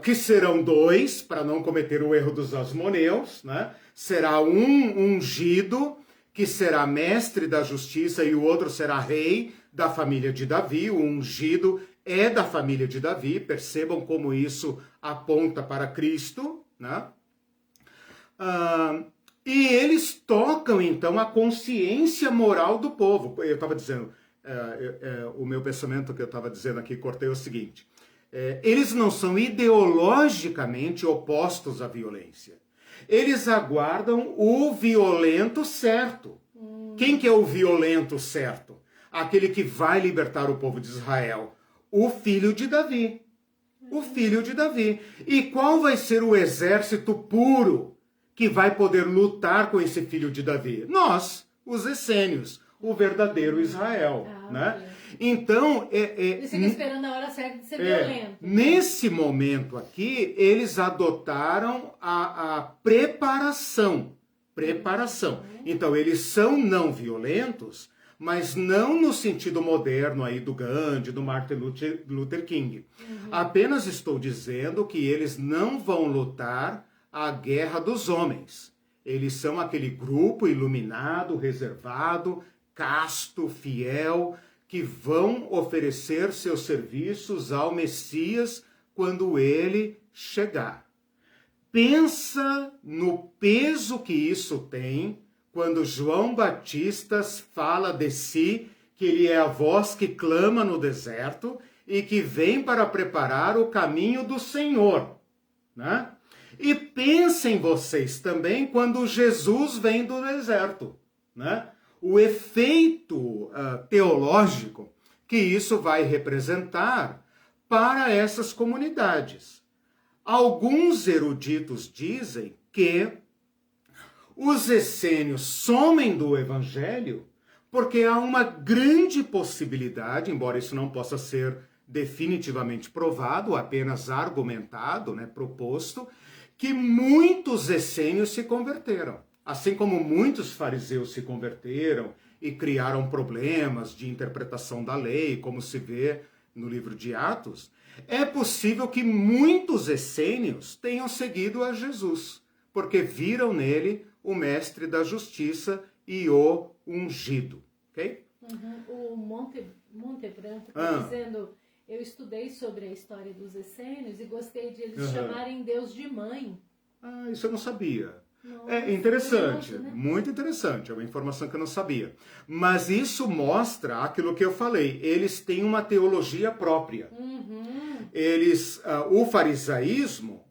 que serão 2, para não cometer o erro dos asmoneus, né? Será um ungido, que será mestre da justiça, e o outro será rei da família de Davi. O ungido é da família de Davi, percebam como isso aponta para Cristo, né? E eles tocam, então, a consciência moral do povo. Eu estava dizendo, o meu pensamento que eu estava dizendo aqui, cortei o seguinte, eles não são ideologicamente opostos à violência. Eles aguardam o violento certo. Quem que é o violento certo? Aquele que vai libertar o povo de Israel. O filho de Davi. O filho de Davi. E qual vai ser o exército puro que vai poder lutar com esse filho de Davi? Nós, os essênios, o verdadeiro Israel, né? Então, eles ficam esperando a hora certa de ser violento. Nesse momento aqui, eles adotaram a preparação. Então, eles são não violentos, mas não no sentido moderno aí do Gandhi, do Martin Luther King. Apenas estou dizendo que eles não vão lutar a guerra dos homens. Eles são aquele grupo iluminado, reservado, casto, fiel, que vão oferecer seus serviços ao Messias quando ele chegar. Pensa no peso que isso tem quando João Batista fala de si, que ele é a voz que clama no deserto e que vem para preparar o caminho do Senhor, né? E pensem vocês também quando Jesus vem do deserto, né? O efeito teológico que isso vai representar para essas comunidades. Alguns eruditos dizem que os essênios somem do evangelho porque há uma grande possibilidade, embora isso não possa ser definitivamente provado, apenas argumentado, né, proposto, que muitos essênios se converteram. Assim como muitos fariseus se converteram e criaram problemas de interpretação da lei, como se vê no livro de Atos, é possível que muitos essênios tenham seguido a Jesus, porque viram nele o mestre da justiça e o ungido. Ok? O Monte Branco está dizendo, eu estudei sobre a história dos essênios e gostei de eles chamarem Deus de mãe. Isso eu não sabia. Nossa, É interessante, curioso, né? muito interessante, é uma informação que eu não sabia. Mas isso mostra aquilo que eu falei, eles têm uma teologia própria. Eles, o farisaísmo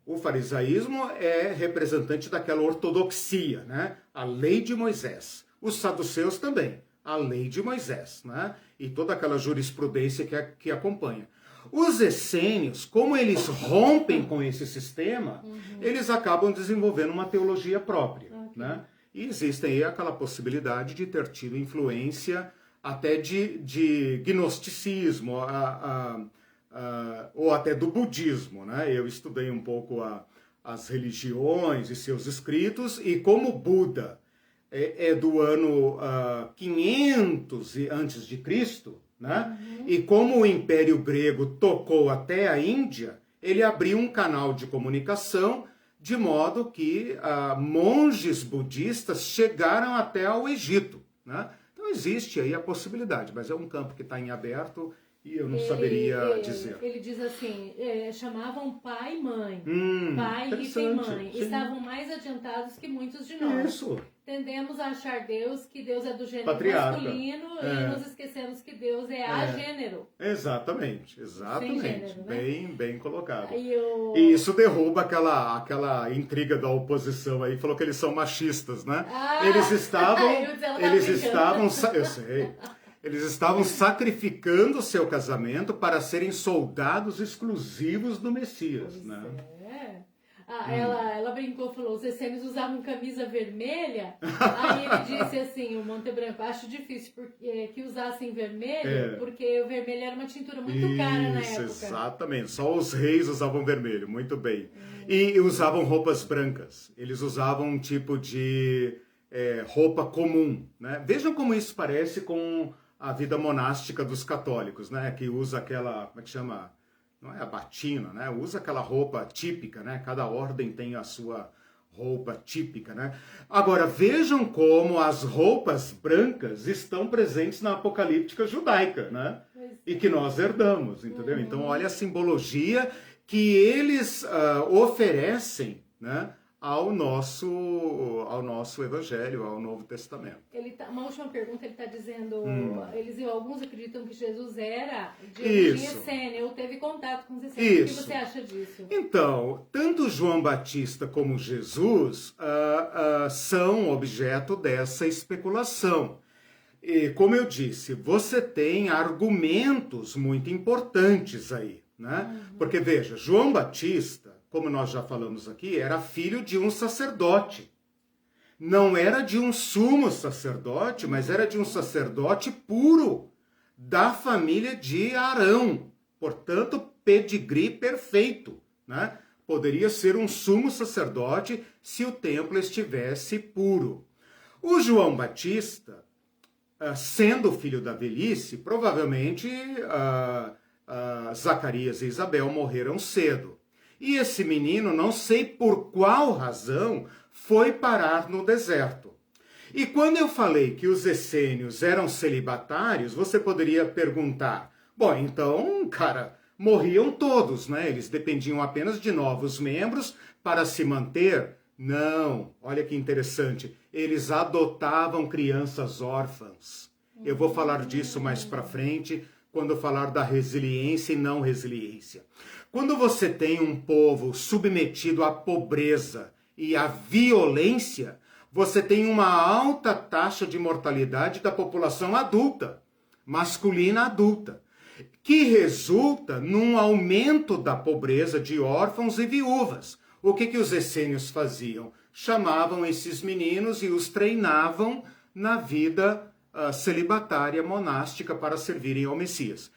é representante daquela ortodoxia, né? A lei de Moisés. Os saduceus também, a lei de Moisés, né? E toda aquela jurisprudência que acompanha. Os essênios, como eles rompem com esse sistema, eles acabam desenvolvendo uma teologia própria, né? E existe aí aquela possibilidade de ter tido influência até de gnosticismo, ou até do budismo, né? Eu estudei um pouco as religiões e seus escritos, e como Buda é do ano 500 antes de Cristo, né? E como o Império Grego tocou até a Índia, ele abriu um canal de comunicação de modo que monges budistas chegaram até ao Egito, né? Então existe aí a possibilidade, mas é um campo que está em aberto e eu não saberia dizer. Ele diz assim, chamavam pai e mãe, pai e mãe, sim. Estavam mais adiantados que muitos de nós. Isso. Tendemos a achar que Deus é do gênero Patriarca. masculino e nos esquecemos que Deus é agênero. Exatamente. Sem gênero, né? Bem colocado. E isso derruba aquela intriga da oposição aí, falou que eles são machistas, né? Eles estavam sacrificando o seu casamento para serem soldados exclusivos do Messias, né? Ela brincou, falou, os essênios usavam camisa vermelha. Aí ele disse assim, o Monte Branco, acho difícil que usassem vermelho, porque o vermelho era uma tintura muito cara na época. Exatamente, só os reis usavam vermelho, muito bem. E usavam roupas brancas, eles usavam um tipo de roupa comum, né? Vejam como isso parece com a vida monástica dos católicos, né? Que usa aquela, como é que chama? não é a batina, né? Usa aquela roupa típica, né? Cada ordem tem a sua roupa típica, né? Agora, vejam como as roupas brancas estão presentes na apocalíptica judaica, né? E que nós herdamos, entendeu? Então, olha a simbologia que eles oferecem, né? Ao nosso evangelho, ao Novo Testamento. Uma última pergunta, ele está dizendo, alguns acreditam que Jesus era de Isso. essênio, ou teve contato com os essênios. O que você acha disso? Então, tanto João Batista como Jesus são objeto dessa especulação. E, como eu disse, você tem argumentos muito importantes aí, né? Porque, veja, João Batista, como nós já falamos aqui, era filho de um sacerdote. Não era de um sumo sacerdote, mas era de um sacerdote puro, da família de Arão. Portanto, pedigree perfeito, né? Poderia ser um sumo sacerdote se o templo estivesse puro. O João Batista, sendo filho da velhice, provavelmente Zacarias e Isabel morreram cedo. E esse menino, não sei por qual razão, foi parar no deserto. E quando eu falei que os essênios eram celibatários, você poderia perguntar, bom, então, cara, morriam todos, né? Eles dependiam apenas de novos membros para se manter. Não, olha que interessante, eles adotavam crianças órfãs. Eu vou falar disso mais para frente, quando falar da resiliência e não resiliência. Quando você tem um povo submetido à pobreza e à violência, você tem uma alta taxa de mortalidade da população adulta, masculina adulta, que resulta num aumento da pobreza de órfãos e viúvas. O que os essênios faziam? Chamavam esses meninos e os treinavam na vida celibatária monástica para servirem ao Messias.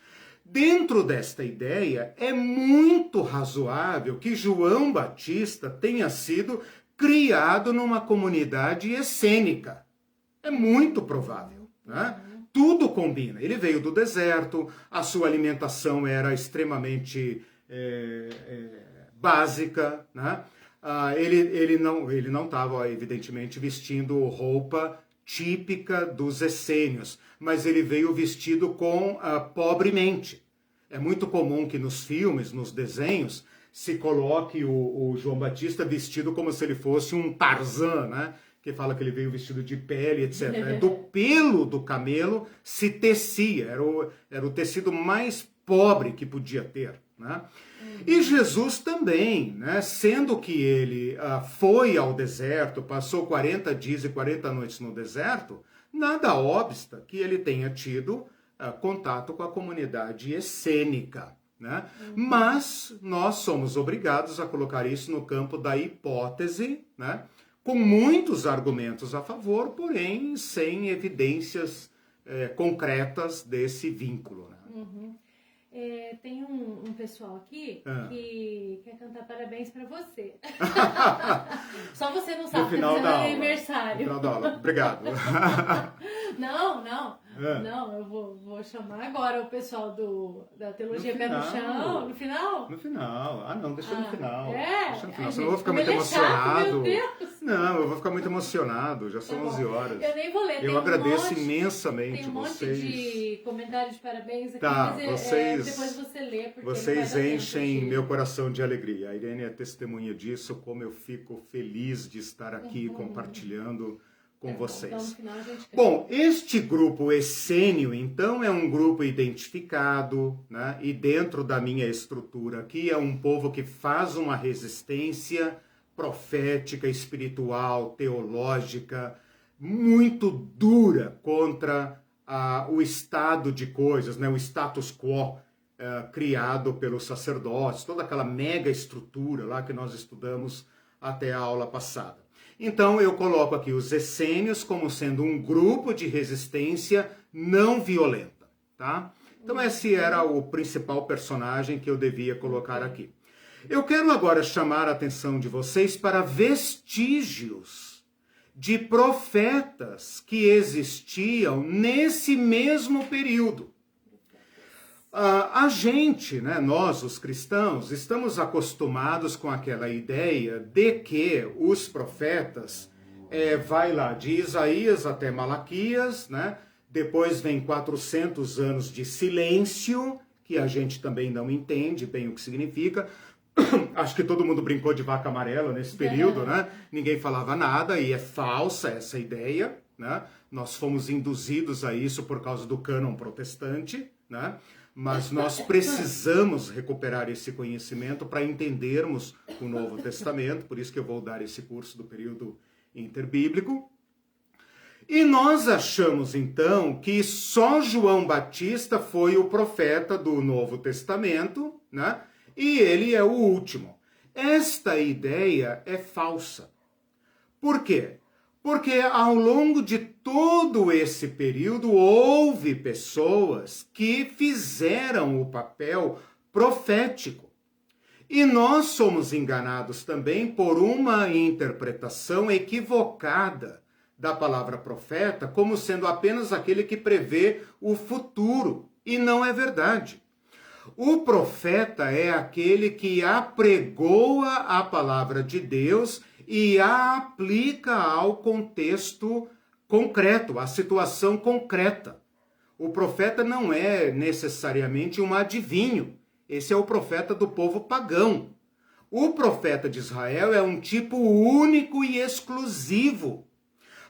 Dentro desta ideia, é muito razoável que João Batista tenha sido criado numa comunidade essênica. É muito provável, né? Tudo combina. Ele veio do deserto, a sua alimentação era extremamente básica, né? Ele não estava, evidentemente, vestindo roupa típica dos essênios, mas ele veio vestido pobremente. É muito comum que nos filmes, nos desenhos, se coloque o João Batista vestido como se ele fosse um Tarzan, né? Que fala que ele veio vestido de pele, etc. Do pelo do camelo se tecia, era o tecido mais pobre que podia ter, né? E Jesus também, né? Sendo que ele foi ao deserto, passou 40 dias e 40 noites no deserto, nada obsta que ele tenha tido contato com a comunidade essênica, né? Mas nós somos obrigados a colocar isso no campo da hipótese, né? Com muitos argumentos a favor, porém sem evidências concretas desse vínculo, né? Tem um pessoal aqui que quer cantar parabéns pra você. Só você não sabe, no final da aula, aniversário. No final da aula. Obrigado. Não, eu vou chamar agora o pessoal da Teologia Pé no Chão. No final? No final. Não, deixa no final. Deixa no final. Senão eu vou ficar muito emocionado. Chato, meu Deus. Não, eu vou ficar muito emocionado. Já são 11 horas. Eu nem vou ler. Eu agradeço imensamente tem vocês. Tem de comentários de parabéns aqui, mas depois você lê. Vocês enchem meu coração de alegria. A Irene é testemunha disso, como eu fico feliz de estar aqui compartilhando com vocês. Então, no final a gente Bom, este grupo essênio, então, é um grupo identificado, né? E dentro da minha estrutura aqui é um povo que faz uma resistência profética, espiritual, teológica, muito dura contra o estado de coisas, né? O status quo criado pelos sacerdotes, toda aquela mega estrutura lá que nós estudamos até a aula passada. Então, eu coloco aqui os essênios como sendo um grupo de resistência não violenta, tá? Então, esse era o principal personagem que eu devia colocar aqui. Eu quero agora chamar a atenção de vocês para vestígios de profetas que existiam nesse mesmo período. A gente, né, nós, os cristãos, estamos acostumados com aquela ideia de que os profetas, vai lá de Isaías até Malaquias, né? Depois vem 400 anos de silêncio, que a gente também não entende bem o que significa. Acho que todo mundo brincou de vaca amarela nesse período, né? Ninguém falava nada, e é falsa essa ideia, né? Nós fomos induzidos a isso por causa do cânon protestante, né? Mas nós precisamos recuperar esse conhecimento para entendermos o Novo Testamento, por isso que eu vou dar esse curso do período interbíblico. E nós achamos, então, que só João Batista foi o profeta do Novo Testamento, né? E ele é o último. Esta ideia é falsa. Por quê? Porque ao longo de todo esse período houve pessoas que fizeram o papel profético. E nós somos enganados também por uma interpretação equivocada da palavra profeta como sendo apenas aquele que prevê o futuro. E não é verdade. O profeta é aquele que apregoa a palavra de Deus e a aplica ao contexto concreto, à situação concreta. O profeta não é necessariamente um adivinho. Esse é o profeta do povo pagão. O profeta de Israel é um tipo único e exclusivo,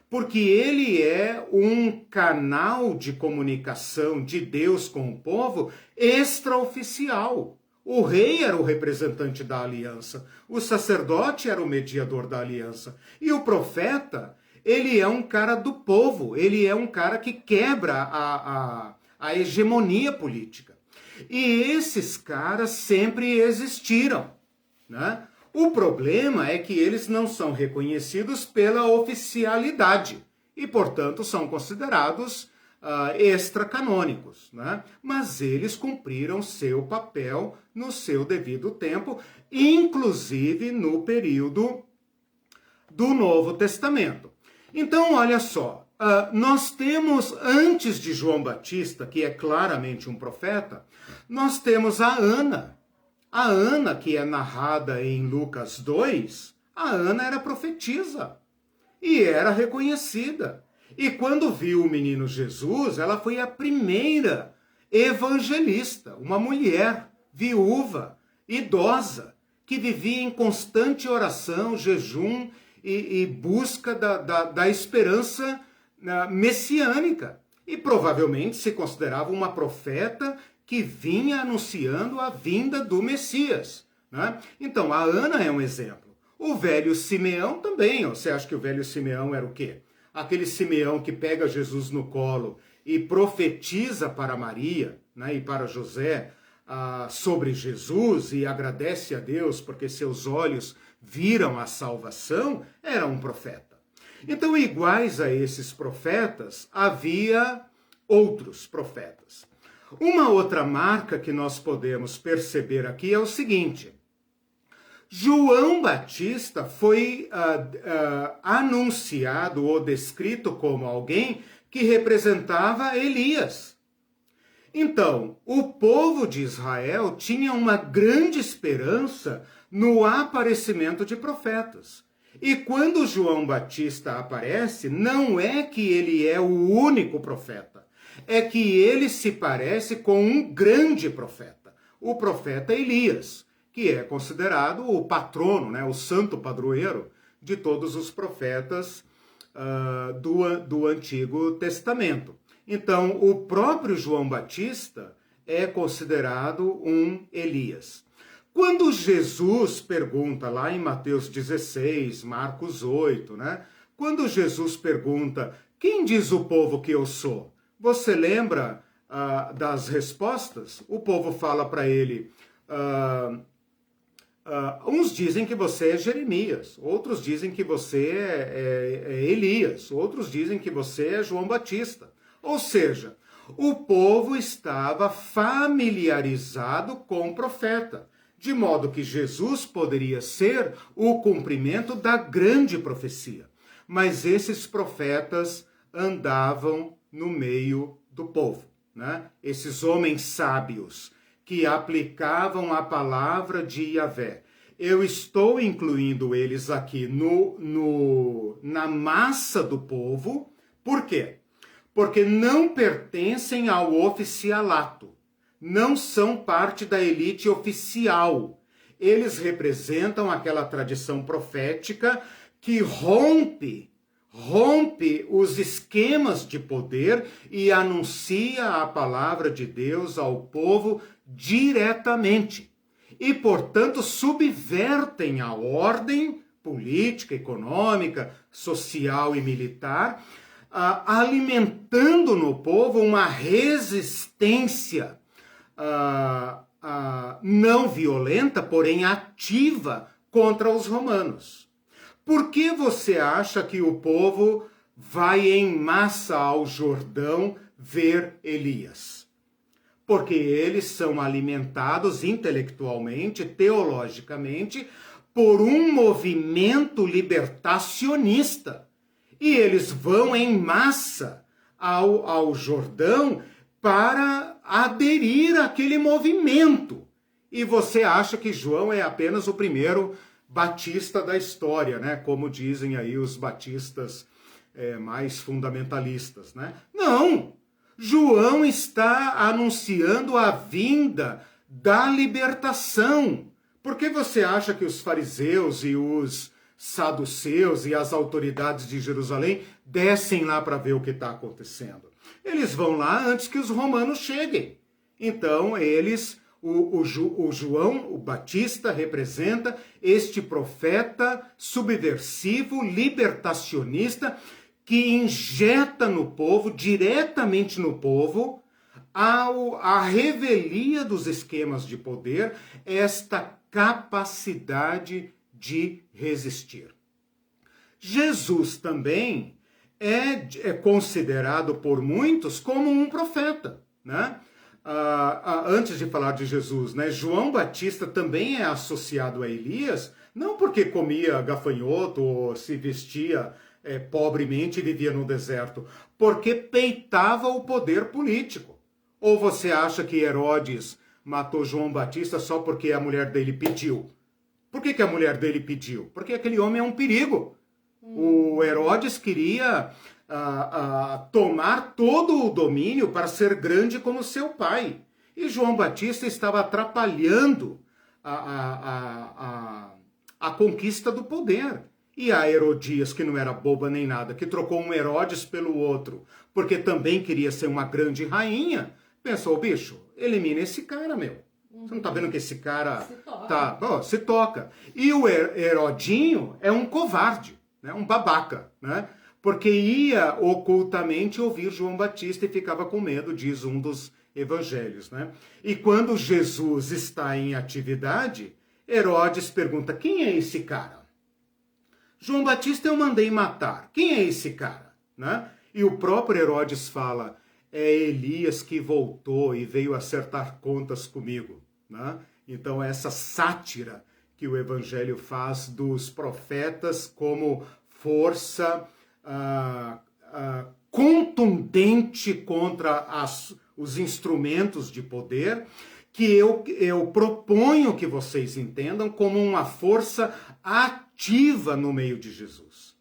porque ele é um canal de comunicação de Deus com o povo extraoficial. O rei era o representante da aliança, o sacerdote era o mediador da aliança, e o profeta, ele é um cara do povo, ele é um cara que quebra a hegemonia política. E esses caras sempre existiram, né? O problema é que eles não são reconhecidos pela oficialidade e, portanto, são considerados extracanônicos, né? Mas eles cumpriram seu papel no seu devido tempo, inclusive no período do Novo Testamento. Então, olha só, nós temos, antes de João Batista, que é claramente um profeta, nós temos a Ana. A Ana, que é narrada em Lucas 2, a Ana era profetisa e era reconhecida. E quando viu o menino Jesus, ela foi a primeira evangelista, uma mulher viúva, idosa, que vivia em constante oração, jejum e busca da esperança messiânica. E provavelmente se considerava uma profeta que vinha anunciando a vinda do Messias, né? Então, a Ana é um exemplo. O velho Simeão também. Você acha que o velho Simeão era o quê? Aquele Simeão que pega Jesus no colo e profetiza para Maria, né, e para José sobre Jesus e agradece a Deus porque seus olhos viram a salvação, era um profeta. Então, iguais a esses profetas, havia outros profetas. Uma outra marca que nós podemos perceber aqui é o seguinte: João Batista foi anunciado ou descrito como alguém que representava Elias. Então, o povo de Israel tinha uma grande esperança no aparecimento de profetas. E quando João Batista aparece, não é que ele é o único profeta, é que ele se parece com um grande profeta, o profeta Elias, que é considerado o patrono, né, o santo padroeiro de todos os profetas do Antigo Testamento. Então, o próprio João Batista é considerado um Elias. Quando Jesus pergunta, lá em Mateus 16, Marcos 8, né? Quando Jesus pergunta, quem diz o povo que eu sou? Você lembra das respostas? O povo fala para ele, uns dizem que você é Jeremias, outros dizem que você é Elias, outros dizem que você é João Batista. Ou seja, o povo estava familiarizado com o profeta, de modo que Jesus poderia ser o cumprimento da grande profecia. Mas esses profetas andavam no meio do povo, né? Esses homens sábios que aplicavam a palavra de Yahvé. Eu estou incluindo eles aqui na massa do povo. Por quê? Porque não pertencem ao oficialato. Não são parte da elite oficial. Eles representam aquela tradição profética que rompe os esquemas de poder e anuncia a palavra de Deus ao povo diretamente. E, portanto, subvertem a ordem política, econômica, social e militar, alimentando no povo uma resistência não violenta, porém ativa contra os romanos. Por que você acha que o povo vai em massa ao Jordão ver Elias? Porque eles são alimentados intelectualmente, teologicamente, por um movimento libertacionista. E eles vão em massa ao Jordão para aderir àquele movimento. E você acha que João é apenas o primeiro batista da história, né? Como dizem aí os batistas mais fundamentalistas, né? Não! João está anunciando a vinda da libertação. Por que você acha que os fariseus e os saduceus e as autoridades de Jerusalém descem lá para ver o que está acontecendo? Eles vão lá antes que os romanos cheguem. Então, o João, o Batista, representa este profeta subversivo, libertacionista, que injeta no povo, diretamente no povo, a revelia dos esquemas de poder, esta capacidade de resistir. Jesus também é considerado por muitos como um profeta, né? Antes de falar de Jesus, né, João Batista também é associado a Elias, não porque comia gafanhoto ou se vestia pobremente e vivia no deserto, porque peitava o poder político. Ou você acha que Herodes matou João Batista só porque a mulher dele pediu? Por que a mulher dele pediu? Porque aquele homem é um perigo. O Herodes queria tomar todo o domínio para ser grande como seu pai. E João Batista estava atrapalhando a conquista do poder. E a Herodias, que não era boba nem nada, que trocou um Herodes pelo outro, porque também queria ser uma grande rainha, pensou, bicho, elimina esse cara, meu. Você não tá vendo que esse cara se toca. E o Herodinho é um covarde, né? Um babaca, né? Porque ia ocultamente ouvir João Batista e ficava com medo, diz um dos evangelhos, né? E quando Jesus está em atividade, Herodes pergunta, quem é esse cara? João Batista eu mandei matar. Quem é esse cara? Né? E o próprio Herodes fala, é Elias que voltou e veio acertar contas comigo. Né? Então essa sátira que o Evangelho faz dos profetas como força contundente contra os instrumentos de poder, que eu proponho que vocês entendam como uma força ativa no meio de Jesus.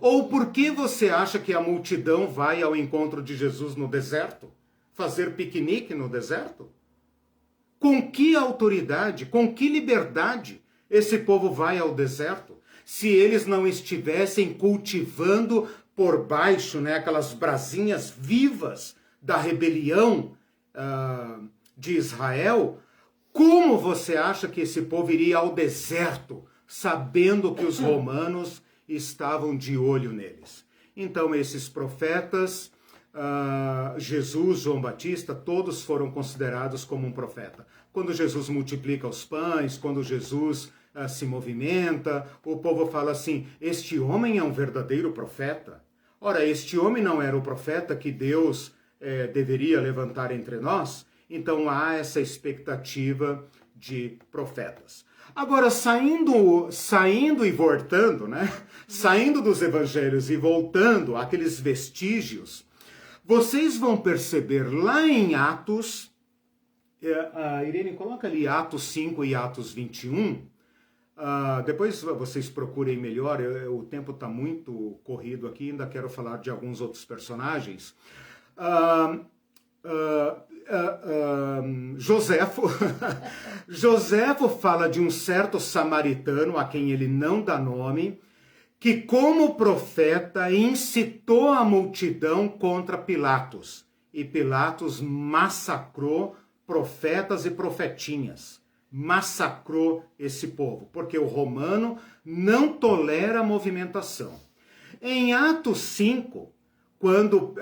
Ou por que você acha que a multidão vai ao encontro de Jesus no deserto? Fazer piquenique no deserto? Com que autoridade, com que liberdade esse povo vai ao deserto? Se eles não estivessem cultivando por baixo, né, aquelas brasinhas vivas da rebelião de Israel, como você acha que esse povo iria ao deserto, sabendo que os romanos estavam de olho neles? Então esses profetas, Jesus, João Batista, todos foram considerados como um profeta. Quando Jesus multiplica os pães, quando Jesus se movimenta, o povo fala assim, este homem é um verdadeiro profeta. Ora, este homem não era o profeta que Deus deveria levantar entre nós? Então há essa expectativa de profetas. Agora, saindo e voltando, né? Saindo dos evangelhos e voltando àqueles vestígios, Vocês vão perceber lá em Atos, Irene, coloca ali Atos 5 e Atos 21, depois vocês procurem melhor, o tempo está muito corrido aqui, ainda quero falar de alguns outros personagens. Joséfo fala de um certo samaritano, a quem ele não dá nome, que como profeta incitou a multidão contra Pilatos. E Pilatos massacrou profetas e profetinhas. Massacrou esse povo, porque o romano não tolera movimentação. Em Atos 5, quando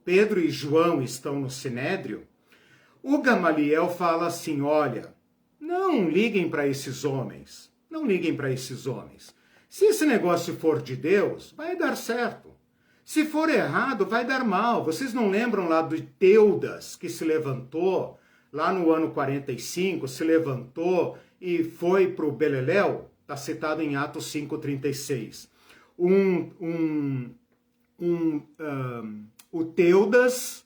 Pedro e João estão no Sinédrio, o Gamaliel fala assim, olha, não liguem para esses homens. Não liguem para esses homens. Se esse negócio for de Deus, vai dar certo. Se for errado, vai dar mal. Vocês não lembram lá de Teudas, que se levantou, lá no ano 45, se levantou e foi para o Beleléu? Está citado em Atos 5,36. O Teudas,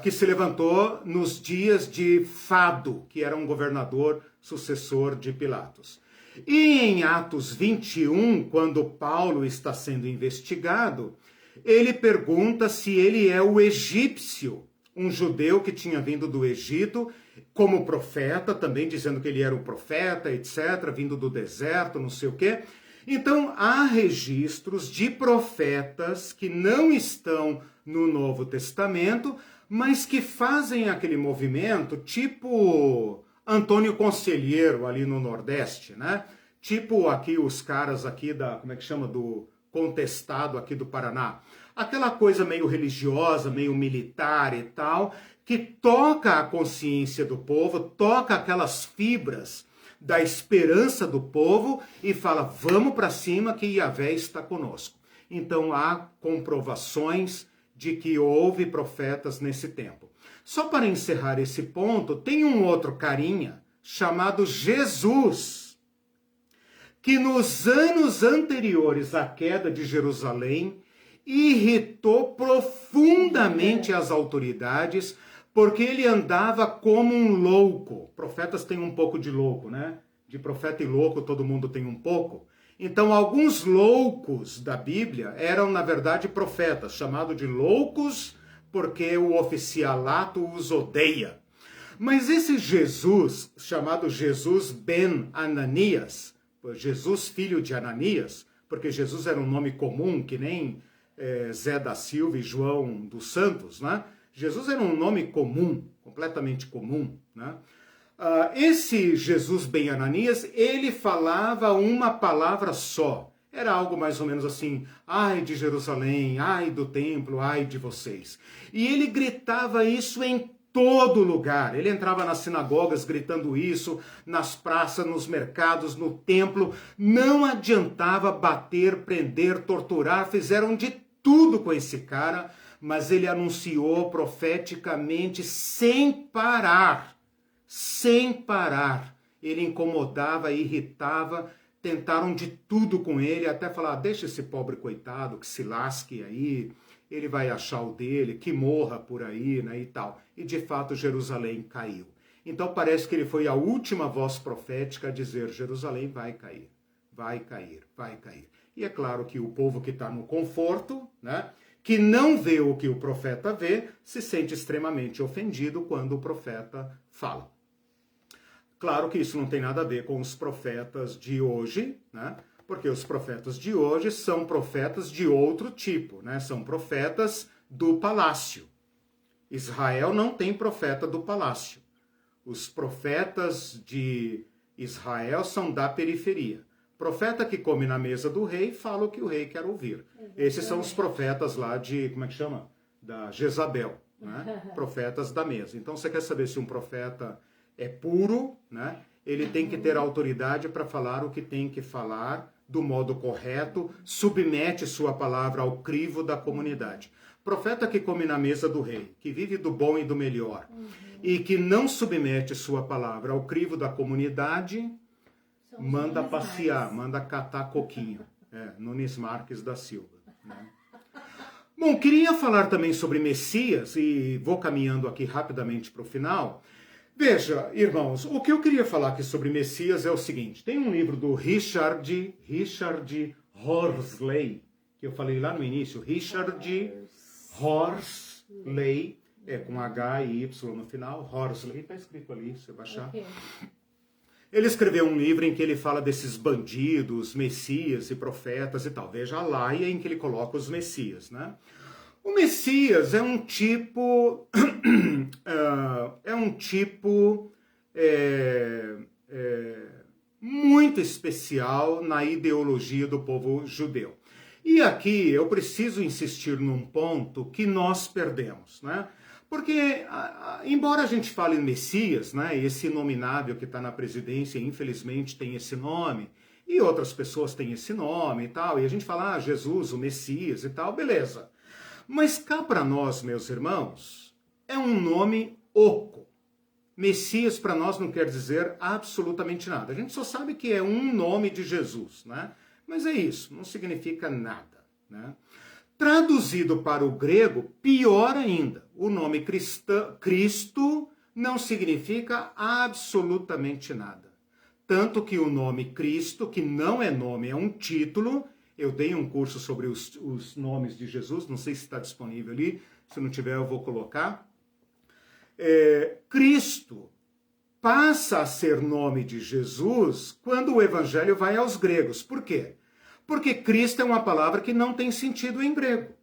que se levantou nos dias de Fado, que era um governador sucessor de Pilatos. E em Atos 21, quando Paulo está sendo investigado, ele pergunta se ele é o egípcio, um judeu que tinha vindo do Egito, como profeta, também dizendo que ele era o profeta, etc., vindo do deserto, não sei o quê. Então, há registros de profetas que não estão no Novo Testamento, mas que fazem aquele movimento tipo Antônio Conselheiro ali no Nordeste, né? Tipo aqui os caras aqui como é que chama, do Contestado aqui do Paraná. Aquela coisa meio religiosa, meio militar e tal, que toca a consciência do povo, toca aquelas fibras da esperança do povo e fala, vamos para cima que Yahvé está conosco. Então há comprovações de que houve profetas nesse tempo. Só para encerrar esse ponto, tem um outro carinha chamado Jesus, que nos anos anteriores à queda de Jerusalém irritou profundamente as autoridades, porque ele andava como um louco. Profetas têm um pouco de louco, né? De profeta e louco todo mundo tem um pouco. Então, alguns loucos da Bíblia eram, na verdade, profetas, chamados de loucos porque o oficialato os odeia. Mas esse Jesus, chamado Jesus ben Ananias, Jesus filho de Ananias, porque Jesus era um nome comum, que nem Zé da Silva e João dos Santos, né? Jesus era um nome comum, completamente comum, né? Esse Jesus ben Ananias, ele falava uma palavra só. Era algo mais ou menos assim, ai de Jerusalém, ai do templo, ai de vocês. E ele gritava isso em todo lugar. Ele entrava nas sinagogas gritando isso, nas praças, nos mercados, no templo. Não adiantava bater, prender, torturar, fizeram de tudo com esse cara, mas ele anunciou profeticamente sem parar. Sem parar. Ele incomodava, irritava, tentaram de tudo com ele, até falar, deixa esse pobre coitado que se lasque aí, ele vai achar o dele, que morra por aí, né, e tal. E de fato Jerusalém caiu. Então parece que ele foi a última voz profética a dizer, Jerusalém vai cair, vai cair, vai cair. E é claro que o povo que está no conforto, né, que não vê o que o profeta vê, se sente extremamente ofendido quando o profeta fala. Claro que isso não tem nada a ver com os profetas de hoje, né? Porque os profetas de hoje são profetas de outro tipo, né? São profetas do palácio. Israel não tem profeta do palácio. Os profetas de Israel são da periferia. Profeta que come na mesa do rei fala o que o rei quer ouvir. Esses são os profetas lá de, como é que chama? Da Jezabel, né? Profetas da mesa. Então você quer saber se um profeta é puro, né? Ele tem que ter autoridade para falar o que tem que falar do modo correto, submete sua palavra ao crivo da comunidade. Profeta que come na mesa do rei, que vive do bom e do melhor, e que não submete sua palavra ao crivo da comunidade, manda passear, manda catar coquinho. Nunes Marques da Silva. Né? Bom, queria falar também sobre Messias, e vou caminhando aqui rapidamente para o final. Veja, irmãos, o que eu queria falar aqui sobre Messias é o seguinte: tem um livro do Richard Horsley, que eu falei lá no início, Richard Horsley, com H e Y no final, Horsley, está escrito ali, você vai achar. Okay. Ele escreveu um livro em que ele fala desses bandidos, messias e profetas e tal. Veja a laia em que ele coloca os messias, né? O Messias é um tipo... muito especial na ideologia do povo judeu. E aqui eu preciso insistir num ponto que nós perdemos, né? Porque, embora a gente fale em Messias, né, esse nominável que está na presidência, infelizmente, tem esse nome, e outras pessoas têm esse nome e tal, e a gente fala, Jesus, o Messias e tal, beleza. Mas cá para nós, meus irmãos, é um nome oco. Messias para nós não quer dizer absolutamente nada. A gente só sabe que é um nome de Jesus, né? Mas é isso, não significa nada, né? Traduzido para o grego, pior ainda, o nome Cristo não significa absolutamente nada. Tanto que o nome Cristo, que não é nome, é um título. Eu dei um curso sobre os nomes de Jesus, não sei se está disponível ali, se não tiver eu vou colocar. Cristo passa a ser nome de Jesus quando o evangelho vai aos gregos. Por quê? Porque Cristo é uma palavra que não tem sentido em grego.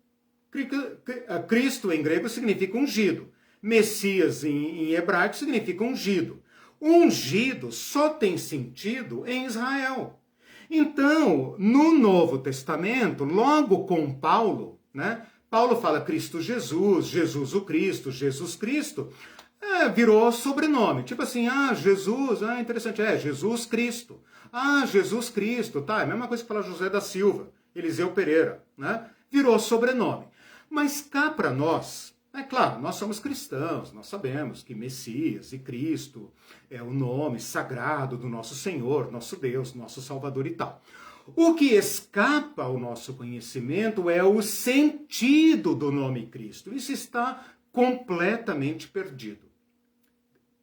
Cristo em grego significa ungido. Messias em hebraico significa ungido. Ungido só tem sentido em Israel. Então, no Novo Testamento, logo com Paulo, né? Paulo fala Cristo Jesus, Jesus o Cristo, Jesus Cristo, virou sobrenome. Tipo assim, Jesus, interessante, Jesus Cristo. Jesus Cristo, tá? É a mesma coisa que falar José da Silva, Eliseu Pereira, né? Virou sobrenome. Mas cá para nós, é claro, nós somos cristãos, nós sabemos que Messias e Cristo é o nome sagrado do nosso Senhor, nosso Deus, nosso Salvador e tal. O que escapa ao nosso conhecimento é o sentido do nome Cristo. Isso está completamente perdido.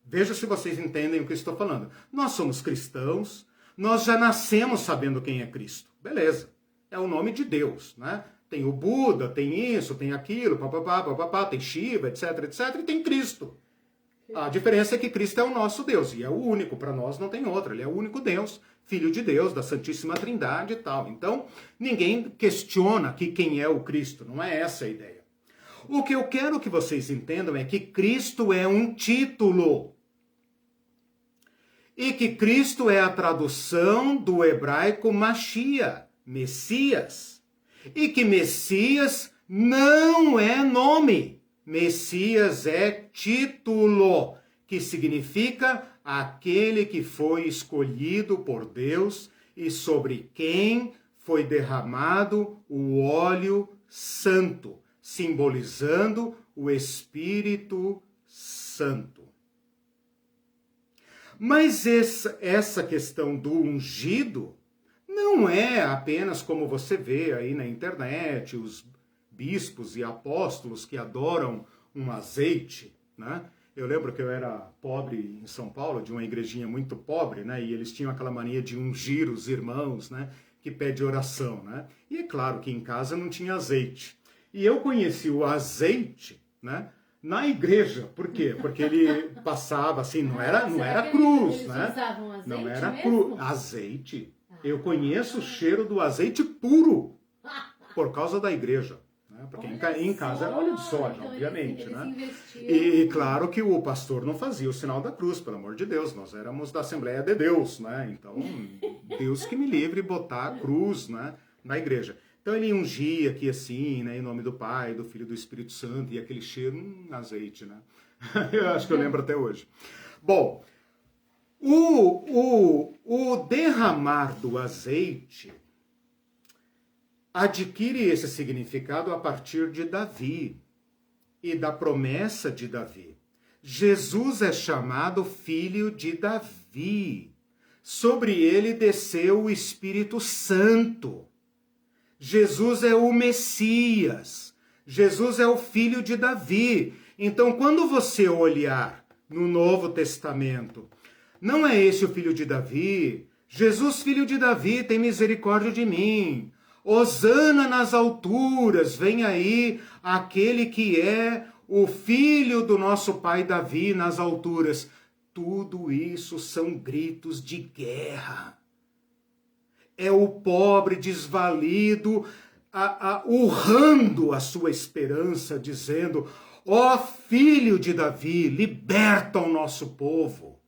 Veja se vocês entendem o que eu estou falando. Nós somos cristãos, nós já nascemos sabendo quem é Cristo. Beleza, é o nome de Deus, né? Tem o Buda, tem isso, tem aquilo, papapá, tem Shiva, etc, etc, e tem Cristo. A diferença é que Cristo é o nosso Deus, e é o único, para nós não tem outro, ele é o único Deus, Filho de Deus, da Santíssima Trindade e tal. Então, ninguém questiona aqui quem é o Cristo, não é essa a ideia. O que eu quero que vocês entendam é que Cristo é um título. E que Cristo é a tradução do hebraico Mashiach, Messias. E que Messias não é nome. Messias é título, que significa aquele que foi escolhido por Deus e sobre quem foi derramado o óleo santo, simbolizando o Espírito Santo. Mas essa questão do ungido não é apenas como você vê aí na internet, os bispos e apóstolos que adoram um azeite, né? Eu lembro que eu era pobre em São Paulo, de uma igrejinha muito pobre, né? E eles tinham aquela mania de ungir os irmãos, né? Que pede oração, né? E é claro que em casa não tinha azeite. E eu conheci o azeite, né? Na igreja. Por quê? Porque ele passava assim, não era cruz, eles né? Usavam azeite não era mesmo? Azeite. Eu conheço o cheiro do azeite puro por causa da igreja. Né? Porque em casa era óleo de soja, então obviamente. eles né? E claro que o pastor não fazia o sinal da cruz, pelo amor de Deus. Nós éramos da Assembleia de Deus, né? Então, Deus que me livre botar a cruz, né, na igreja. Então ele ungia aqui assim, né, em nome do Pai, do Filho e do Espírito Santo, e aquele cheiro, azeite, né? Eu acho que eu lembro até hoje. Bom, o derramar do azeite adquire esse significado a partir de Davi e da promessa de Davi. Jesus é chamado filho de Davi. Sobre ele desceu o Espírito Santo. Jesus é o Messias. Jesus é o filho de Davi. Então, quando você olhar no Novo Testamento, não é esse o filho de Davi? Jesus, filho de Davi, tem misericórdia de mim. Hosana nas alturas, vem aí aquele que é o filho do nosso pai Davi nas alturas. Tudo isso são gritos de guerra. É o pobre desvalido urrando a sua esperança, dizendo: ó filho de Davi, liberta o nosso povo.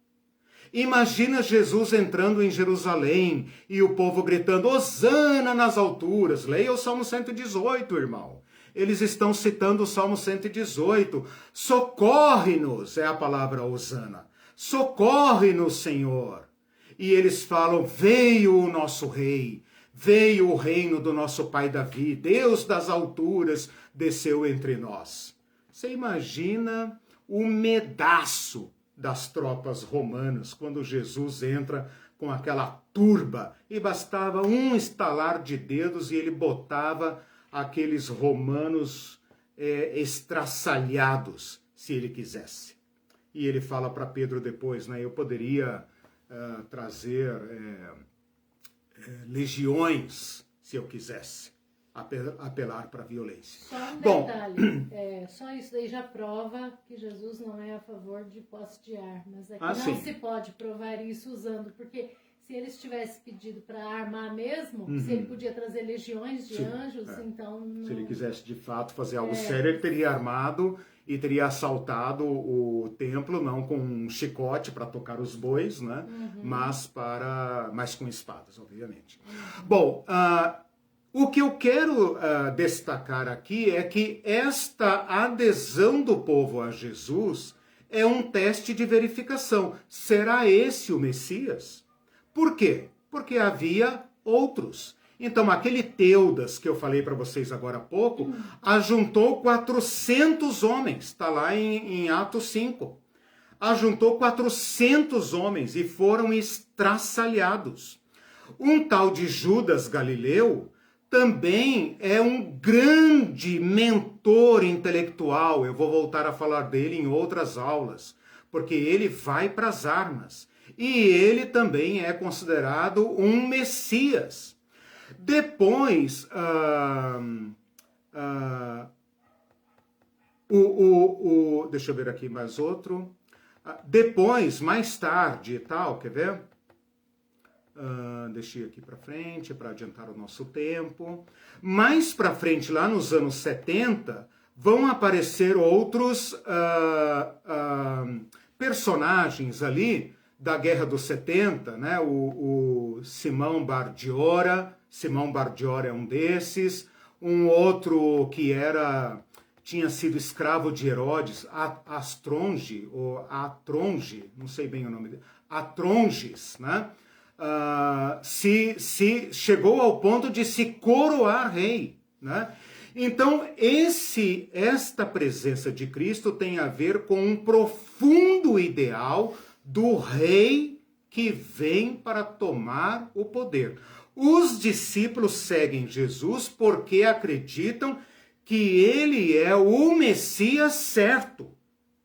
Imagina Jesus entrando em Jerusalém e o povo gritando: Hosana nas alturas. Leia o Salmo 118, irmão. Eles estão citando o Salmo 118. Socorre-nos, é a palavra Hosana. Socorre-nos, Senhor. E eles falam: veio o nosso rei, veio o reino do nosso pai Davi, Deus das alturas desceu entre nós. Você imagina o medaço das tropas romanas quando Jesus entra com aquela turba e bastava um estalar de dedos e ele botava aqueles romanos estraçalhados, se ele quisesse. E ele fala para Pedro depois, né? Eu poderia trazer legiões, se eu quisesse, apelar para a violência. Só um detalhe, só isso daí já prova que Jesus não é a favor de posse de armas. Não se pode provar isso usando, porque se ele tivesse pedido para armar mesmo, se ele podia trazer legiões de anjos, então... Não... Se ele quisesse de fato fazer algo sério, ele teria armado e teria assaltado o templo, não com um chicote para tocar os bois, né? Mas com espadas, obviamente. Bom, o que eu quero destacar aqui é que esta adesão do povo a Jesus é um teste de verificação. Será esse o Messias? Por quê? Porque havia outros. Então, aquele Teudas que eu falei para vocês agora há pouco, ajuntou 400 homens, está lá em Atos 5. Ajuntou 400 homens e foram estraçalhados. Um tal de Judas Galileu também é um grande mentor intelectual. Eu vou voltar a falar dele em outras aulas, porque ele vai para as armas. E ele também é considerado um Messias. Depois, deixa eu ver aqui mais outro. Depois, mais tarde e tal, quer ver? Deixa eu ir aqui para frente, para adiantar o nosso tempo. Mais para frente, lá nos anos 70, vão aparecer outros personagens ali da Guerra dos 70, né? O Simão Bardiora é um desses. Um outro que tinha sido escravo de Herodes, Astronge, ou Atronge, não sei bem o nome dele, Atronges, né? Se chegou ao ponto de se coroar rei, né? Então, esta presença de Cristo tem a ver com um profundo ideal do rei que vem para tomar o poder. Os discípulos seguem Jesus porque acreditam que ele é o Messias certo,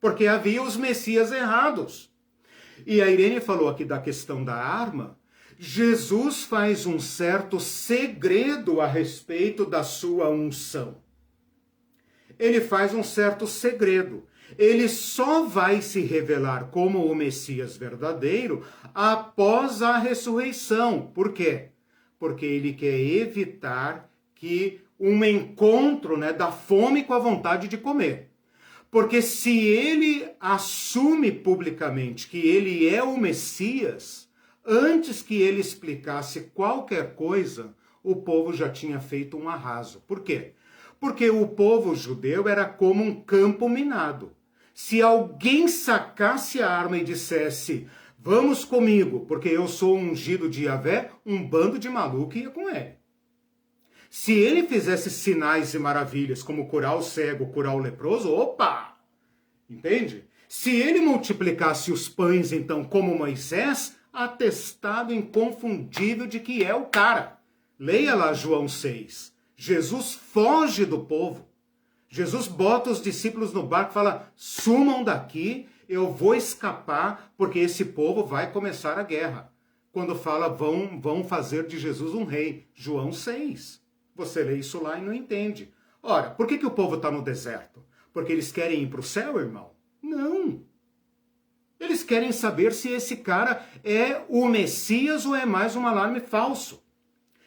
porque havia os Messias errados. E a Irene falou aqui da questão da arma. Jesus faz um certo segredo a respeito da sua unção. Ele faz um certo segredo. Ele só vai se revelar como o Messias verdadeiro após a ressurreição. Por quê? Porque ele quer evitar que um encontro, né, da fome com a vontade de comer. Porque se ele assume publicamente que ele é o Messias, antes que ele explicasse qualquer coisa, o povo já tinha feito um arraso. Por quê? Porque o povo judeu era como um campo minado. Se alguém sacasse a arma e dissesse: vamos comigo, porque eu sou ungido de Yahvé, um bando de maluco ia com ele. Se ele fizesse sinais e maravilhas, como curar o cego, curar o leproso, opa! Entende? Se ele multiplicasse os pães, então, como Moisés, atestado inconfundível de que é o cara. Leia lá João 6. Jesus foge do povo. Jesus bota os discípulos no barco e fala, sumam daqui, eu vou escapar, porque esse povo vai começar a guerra. Quando fala, vão fazer de Jesus um rei. João 6. Você lê isso lá e não entende. Ora, por que o povo está no deserto? Porque eles querem ir para o céu, irmão? Não. Eles querem saber se esse cara é o Messias ou é mais um alarme falso.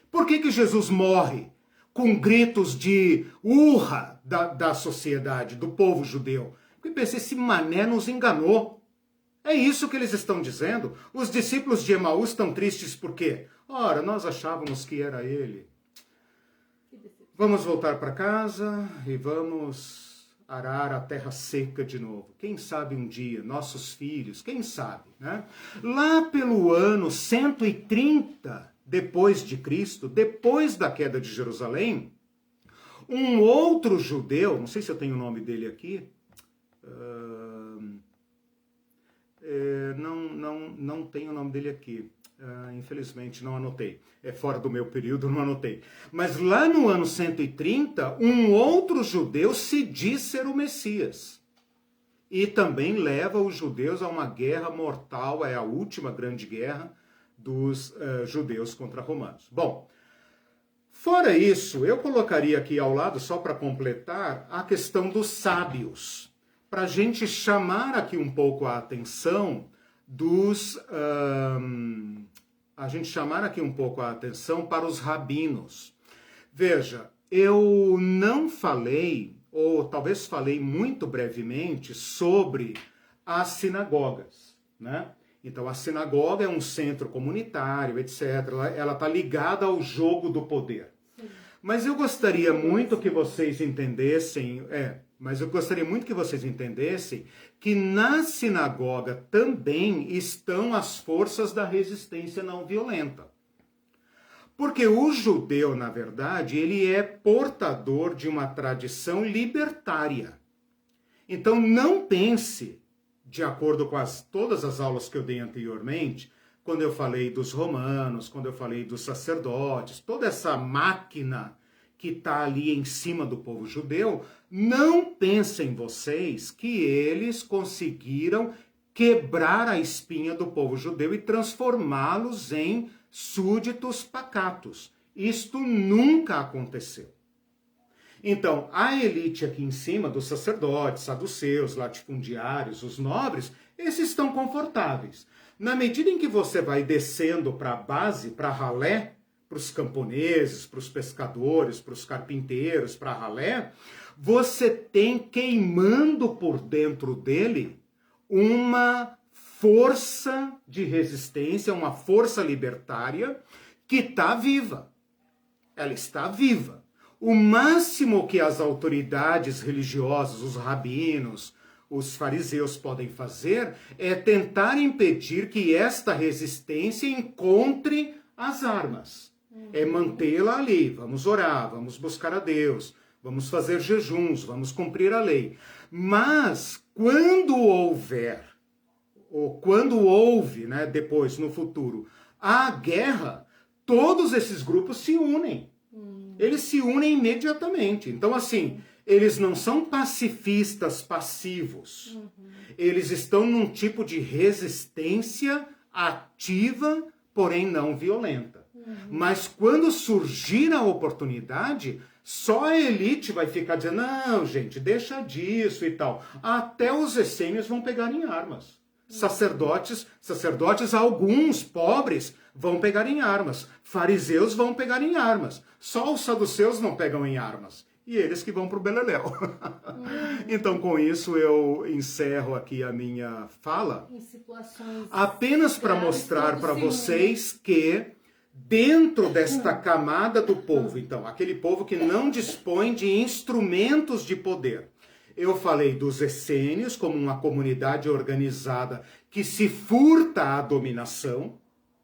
Por que Jesus morre com gritos de urra da sociedade, do povo judeu? Porque pensa, esse mané nos enganou. É isso que eles estão dizendo. Os discípulos de Emaús estão tristes por quê? Ora, nós achávamos que era ele. Vamos voltar para casa e vamos arar a terra seca de novo. Quem sabe um dia, nossos filhos, quem sabe, né? Lá pelo ano 130 depois de Cristo, depois da queda de Jerusalém, um outro judeu, não sei se eu tenho o nome dele aqui, não tenho o nome dele aqui. Infelizmente não anotei. É fora do meu período, não anotei. Mas lá no ano 130, um outro judeu se diz ser o Messias. E também leva os judeus a uma guerra mortal, é a última grande guerra dos judeus contra romanos. Bom, fora isso, eu colocaria aqui ao lado, só para completar, a questão dos sábios. Para a gente chamar aqui um pouco a atenção para os rabinos. Veja, eu não falei, ou talvez falei muito brevemente, sobre as sinagogas, né? Então, a sinagoga é um centro comunitário, etc. Ela está ligada ao jogo do poder. Sim. Mas eu gostaria muito que vocês entendessem... que na sinagoga também estão as forças da resistência não violenta. Porque o judeu, na verdade, ele é portador de uma tradição libertária. Então não pense, de acordo com todas as aulas que eu dei anteriormente, quando eu falei dos romanos, quando eu falei dos sacerdotes, toda essa máquina que está ali em cima do povo judeu, não pensem vocês que eles conseguiram quebrar a espinha do povo judeu e transformá-los em súditos pacatos. Isto nunca aconteceu. Então, a elite aqui em cima, dos sacerdotes, saduceus, latifundiários, os nobres, esses estão confortáveis. Na medida em que você vai descendo para a base, para a ralé, para os camponeses, para os pescadores, para os carpinteiros, para a ralé, você tem queimando por dentro dele uma força de resistência, uma força libertária que está viva. Ela está viva. O máximo que as autoridades religiosas, os rabinos, os fariseus podem fazer é tentar impedir que esta resistência encontre as armas. É mantê-la ali. Vamos orar, vamos buscar a Deus, vamos fazer jejuns, vamos cumprir a lei. Mas quando houver, ou quando houve, né, depois, no futuro, a guerra, todos esses grupos se unem. Eles se unem imediatamente. Então, assim, eles não são pacifistas passivos. Eles estão num tipo de resistência ativa, porém não violenta. Mas quando surgir a oportunidade, só a elite vai ficar dizendo, não, gente, deixa disso e tal. Até os essênios vão pegar em armas. Sacerdotes, alguns pobres, vão pegar em armas. Fariseus vão pegar em armas. Só os saduceus não pegam em armas. E eles que vão para o beleléu. Então, com isso, eu encerro aqui a minha fala. Em situações apenas para mostrar para vocês que dentro desta camada do povo, então, aquele povo que não dispõe de instrumentos de poder. Eu falei dos essênios como uma comunidade organizada que se furta à dominação,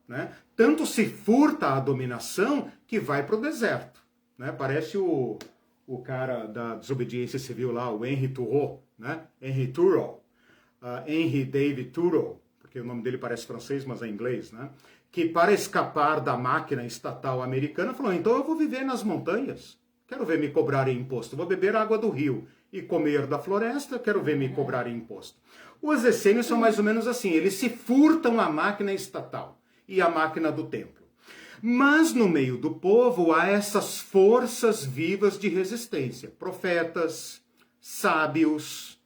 né? Tanto se furta à dominação que vai para o deserto, né? Parece o cara da desobediência civil lá, o Henry Thoreau, né? Henry Thoreau, Henry David Thoreau, porque o nome dele parece francês, mas é inglês, né? Que para escapar da máquina estatal americana falou, então eu vou viver nas montanhas. Quero ver me cobrarem imposto. Vou beber água do rio e comer da floresta, quero ver me cobrarem imposto. Os essênios são mais ou menos assim, eles se furtam a máquina estatal e a máquina do templo. Mas no meio do povo há essas forças vivas de resistência, profetas, sábios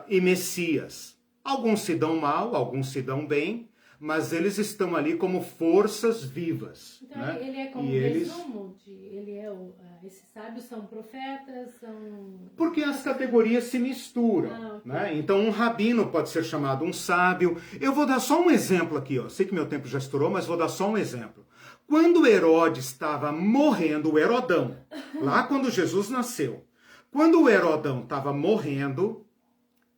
e messias. Alguns se dão mal, alguns se dão bem, mas eles estão ali como forças vivas. Então, né? ele é como um resumo esses sábios são profetas, são... Porque as categorias se misturam. Okay. Né? Então, um rabino pode ser chamado um sábio. Eu vou dar só um exemplo aqui. Ó. Sei que meu tempo já estourou, mas vou dar só um exemplo. Quando Herodes estava morrendo, o Herodão, lá quando Jesus nasceu, quando o Herodão estava morrendo,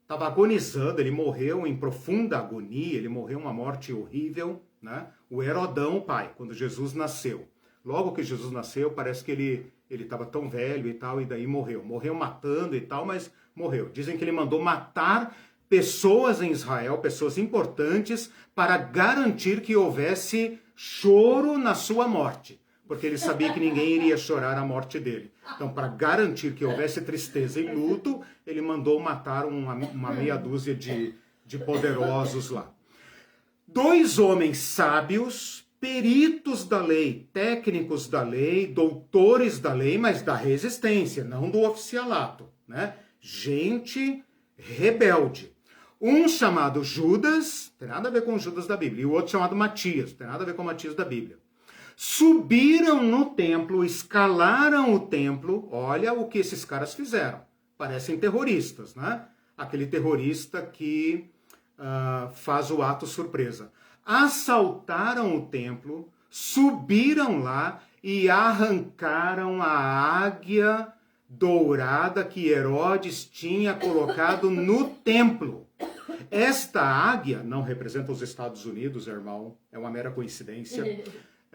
estava agonizando, ele morreu em profunda agonia, ele morreu uma morte horrível, né? O Herodão, o pai, quando Jesus nasceu. Logo que Jesus nasceu, parece que ele estava tão velho e tal, e daí morreu. Morreu matando e tal, mas morreu. Dizem que ele mandou matar pessoas em Israel, pessoas importantes, para garantir que houvesse choro na sua morte. Porque ele sabia que ninguém iria chorar a morte dele. Então, para garantir que houvesse tristeza e luto, ele mandou matar uma meia dúzia de poderosos lá. 2 homens sábios, peritos da lei, técnicos da lei, doutores da lei, mas da resistência, não do oficialato. Né? Gente rebelde. Um chamado Judas, tem nada a ver com Judas da Bíblia, e o outro chamado Matias, tem nada a ver com Matias da Bíblia. Subiram no templo, escalaram o templo, olha o que esses caras fizeram. Parecem terroristas, né? Aquele terrorista que faz o ato surpresa. Assaltaram o templo, subiram lá e arrancaram a águia dourada que Herodes tinha colocado no templo. Esta águia não representa os Estados Unidos, irmão, é uma mera coincidência.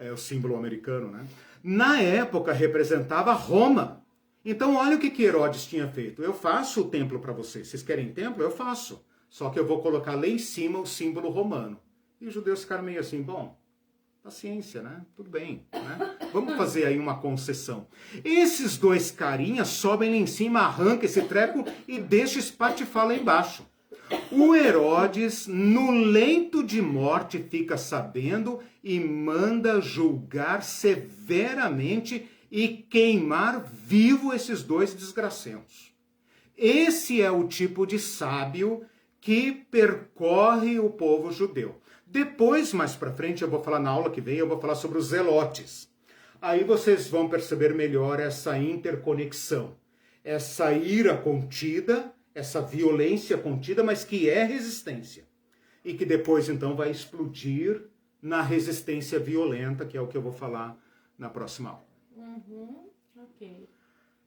É o símbolo americano, né? Na época representava Roma. Então olha o que Herodes tinha feito. Eu faço o templo para vocês. Vocês querem templo? Eu faço. Só que eu vou colocar lá em cima o símbolo romano. E os judeus ficaram meio assim, bom, paciência, né? Tudo bem, né? Vamos fazer aí uma concessão. Esses 2 carinhas sobem lá em cima, arrancam esse treco e deixam espatifar lá embaixo. O Herodes, no leito de morte, fica sabendo e manda julgar severamente e queimar vivo esses 2 desgraçados. Esse é o tipo de sábio que percorre o povo judeu. Depois, mais para frente, eu vou falar na aula que vem, eu vou falar sobre os zelotes. Aí vocês vão perceber melhor essa interconexão, essa ira contida, essa violência contida, mas que é resistência. E que depois, então, vai explodir na resistência violenta, que é o que eu vou falar na próxima aula. Ok.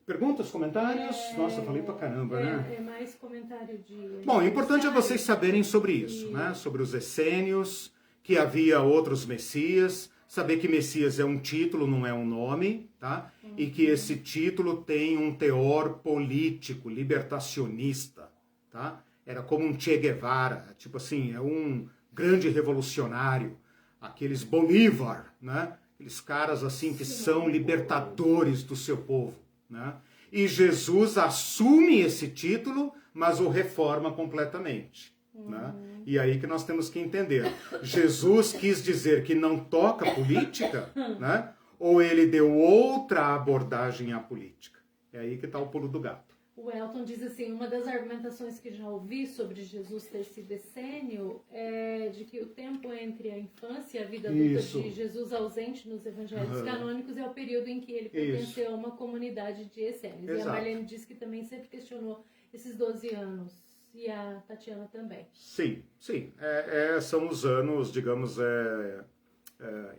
Perguntas, comentários? Nossa, falei pra caramba, né? É mais comentário de... Bom, o importante é vocês saberem sobre isso, né? Sobre os essênios, que havia outros messias, saber que Messias é um título, não é um nome, tá? E que esse título tem um teor político, libertacionista, tá? Era como um Che Guevara, tipo assim, é um grande revolucionário, aqueles Bolívar, né? Aqueles caras assim que são libertadores do seu povo, né? E Jesus assume esse título, mas o reforma completamente. Né? E aí que nós temos que entender. Jesus quis dizer que não toca política, né? Ou ele deu outra abordagem à política? É aí que está o pulo do gato. O Elton diz assim, uma das argumentações que já ouvi sobre Jesus ter sido essênio é de que o tempo entre a infância e a vida adulta de Jesus ausente nos evangelhos canônicos é o período em que ele pertenceu a uma comunidade de essênios. Exato. E a Marlene diz que também sempre questionou esses 12 anos. E a Tatiana também. Sim. São os anos, digamos,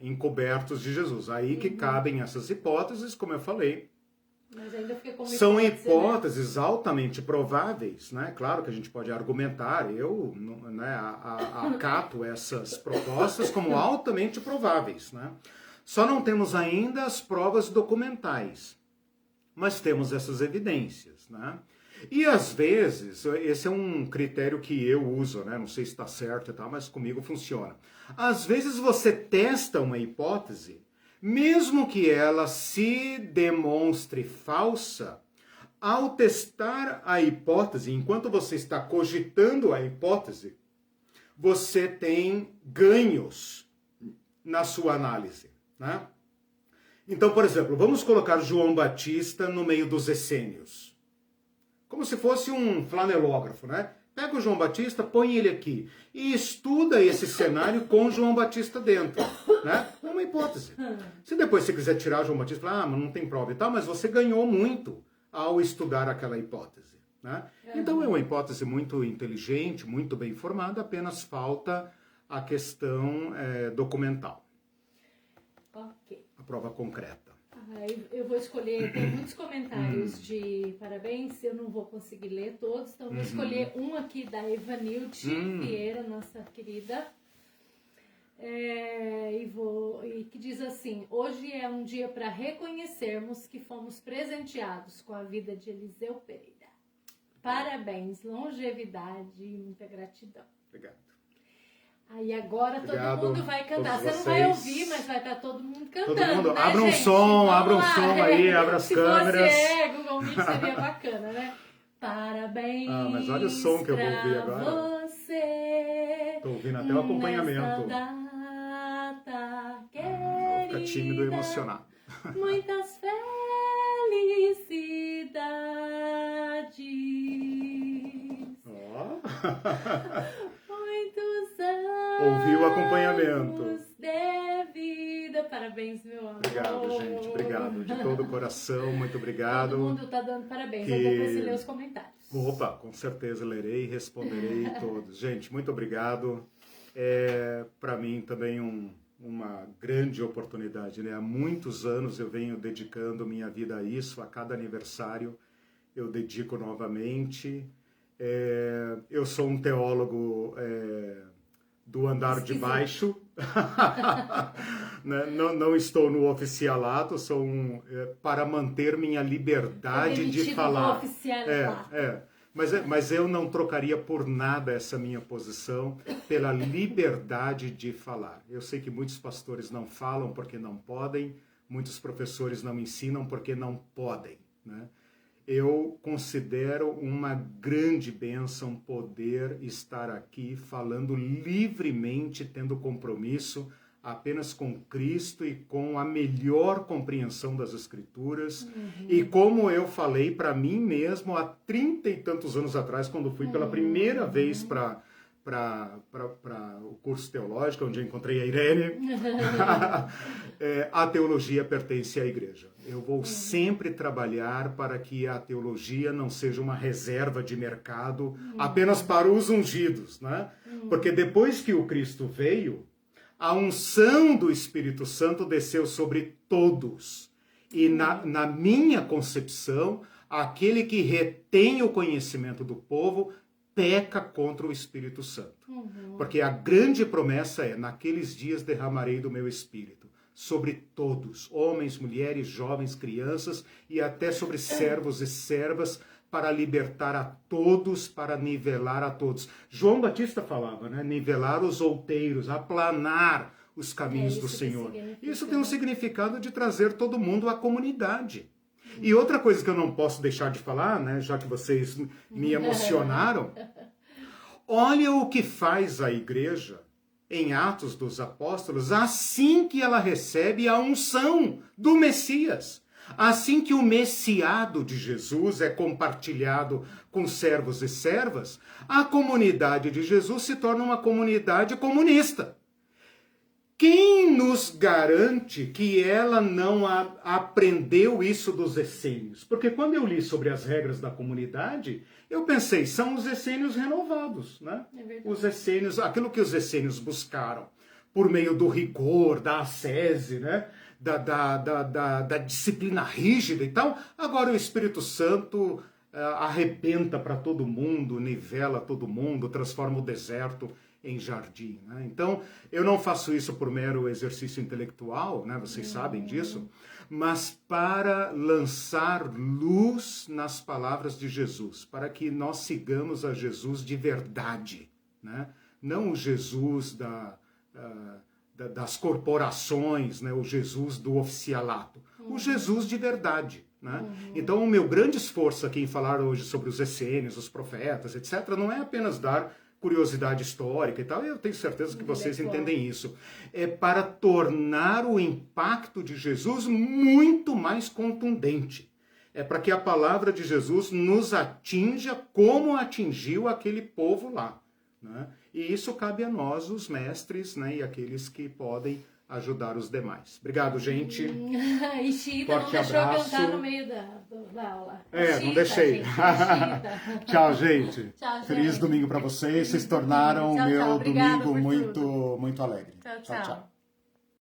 encobertos de Jesus. Aí que cabem essas hipóteses, como eu falei. Mas ainda fica como são hipóteses, né? Altamente prováveis, né? Claro que a gente pode argumentar, eu acato essas propostas como altamente prováveis, né? Só não temos ainda as provas documentais, mas temos essas evidências, né? E às vezes, esse é um critério que eu uso, né? Não sei se está certo e tal, mas comigo funciona. Às vezes você testa uma hipótese mesmo que ela se demonstre falsa, ao testar a hipótese, enquanto você está cogitando a hipótese, você tem ganhos na sua análise, né? Então, por exemplo, vamos colocar João Batista no meio dos essênios. Como se fosse um flanelógrafo, né? Pega o João Batista, põe ele aqui e estuda esse cenário com João Batista dentro, né? É uma hipótese. Se depois você quiser tirar João Batista, falar, mas não tem prova e tal, mas você ganhou muito ao estudar aquela hipótese, né? Então é uma hipótese muito inteligente, muito bem formada, apenas falta a questão documental. Ok. A prova concreta. Eu vou escolher, tem muitos comentários de parabéns, eu não vou conseguir ler todos, então vou escolher um aqui da Evanilde Vieira, nossa querida, e que diz assim: hoje é um dia para reconhecermos que fomos presenteados com a vida de Eliseu Pereira. Parabéns, longevidade e muita gratidão. Obrigado. Aí agora Obrigado, todo mundo vai cantar. Você não vai ouvir, mas vai estar todo mundo cantando. Todo mundo, né, abra um som, abra um som aí, abra as câmeras. Se fosse Google Meet seria bacana, né? Parabéns. Mas olha o som que eu vou ouvir agora. Você. Tô ouvindo até o acompanhamento. Data querida, vou ficar tímido e emocionado. Muitas felicidades. Muitos anos ouvi o acompanhamento de vida. Parabéns, meu amor. Obrigado, gente. Obrigado. De todo o coração, muito obrigado. Todo mundo tá dando parabéns. Aí depois você lê os comentários. Opa, com certeza lerei e responderei todos. Gente, muito obrigado. Para mim também uma grande oportunidade, né? Há muitos anos eu venho dedicando minha vida a isso. A cada aniversário eu dedico novamente. Eu sou um teólogo do andar de baixo, né? não estou no oficialato, sou para manter minha liberdade de falar. Mas eu não trocaria por nada essa minha posição pela liberdade de falar. Eu sei que muitos pastores não falam porque não podem, muitos professores não ensinam porque não podem, né? Eu considero uma grande bênção poder estar aqui falando livremente, tendo compromisso apenas com Cristo e com a melhor compreensão das Escrituras. E como eu falei para mim mesmo há 30 e tantos anos atrás, quando fui pela primeira vez para o curso teológico, onde eu encontrei a Irene, a teologia pertence à igreja. Eu vou sempre trabalhar para que a teologia não seja uma reserva de mercado apenas para os ungidos, né? Porque depois que o Cristo veio, a unção do Espírito Santo desceu sobre todos. E na minha concepção, aquele que retém o conhecimento do povo peca contra o Espírito Santo. Porque a grande promessa é: naqueles dias derramarei do meu Espírito sobre todos, homens, mulheres, jovens, crianças e até sobre servos e servas, para libertar a todos, para nivelar a todos. João Batista falava, né? Nivelar os outeiros, aplanar os caminhos do Senhor. Isso tem um significado de trazer todo mundo à comunidade. E outra coisa que eu não posso deixar de falar, né, já que vocês me emocionaram, olha o que faz a igreja em Atos dos Apóstolos assim que ela recebe a unção do Messias. Assim que o messiado de Jesus é compartilhado com servos e servas, a comunidade de Jesus se torna uma comunidade comunista. Quem nos garante que ela não aprendeu isso dos essênios? Porque quando eu li sobre as regras da comunidade, eu pensei, são os essênios renovados, né? Os essênios, aquilo que os essênios buscaram, por meio do rigor, da ascese, né? Da disciplina rígida e tal. Agora o Espírito Santo arrebenta para todo mundo, nivela todo mundo, transforma o deserto em jardim, né? Então, eu não faço isso por mero exercício intelectual, né? Vocês sabem disso, mas para lançar luz nas palavras de Jesus, para que nós sigamos a Jesus de verdade, né? Não o Jesus das corporações, né? O Jesus do oficialato. O Jesus de verdade. Né? Então, o meu grande esforço aqui em falar hoje sobre os essênios, os profetas, etc., não é apenas dar curiosidade histórica e tal, eu tenho certeza que vocês entendem isso. É para tornar o impacto de Jesus muito mais contundente. É para que a palavra de Jesus nos atinja como atingiu aquele povo lá. Né? E isso cabe a nós, os mestres, né? E aqueles que podem ajudar os demais. Obrigado, gente. E Chita não deixou cantar no meio da aula. Não deixei. Gente, tchau, gente. Tchau, Feliz gente. domingo para vocês. Vocês tornaram o meu domingo muito alegre. Tchau.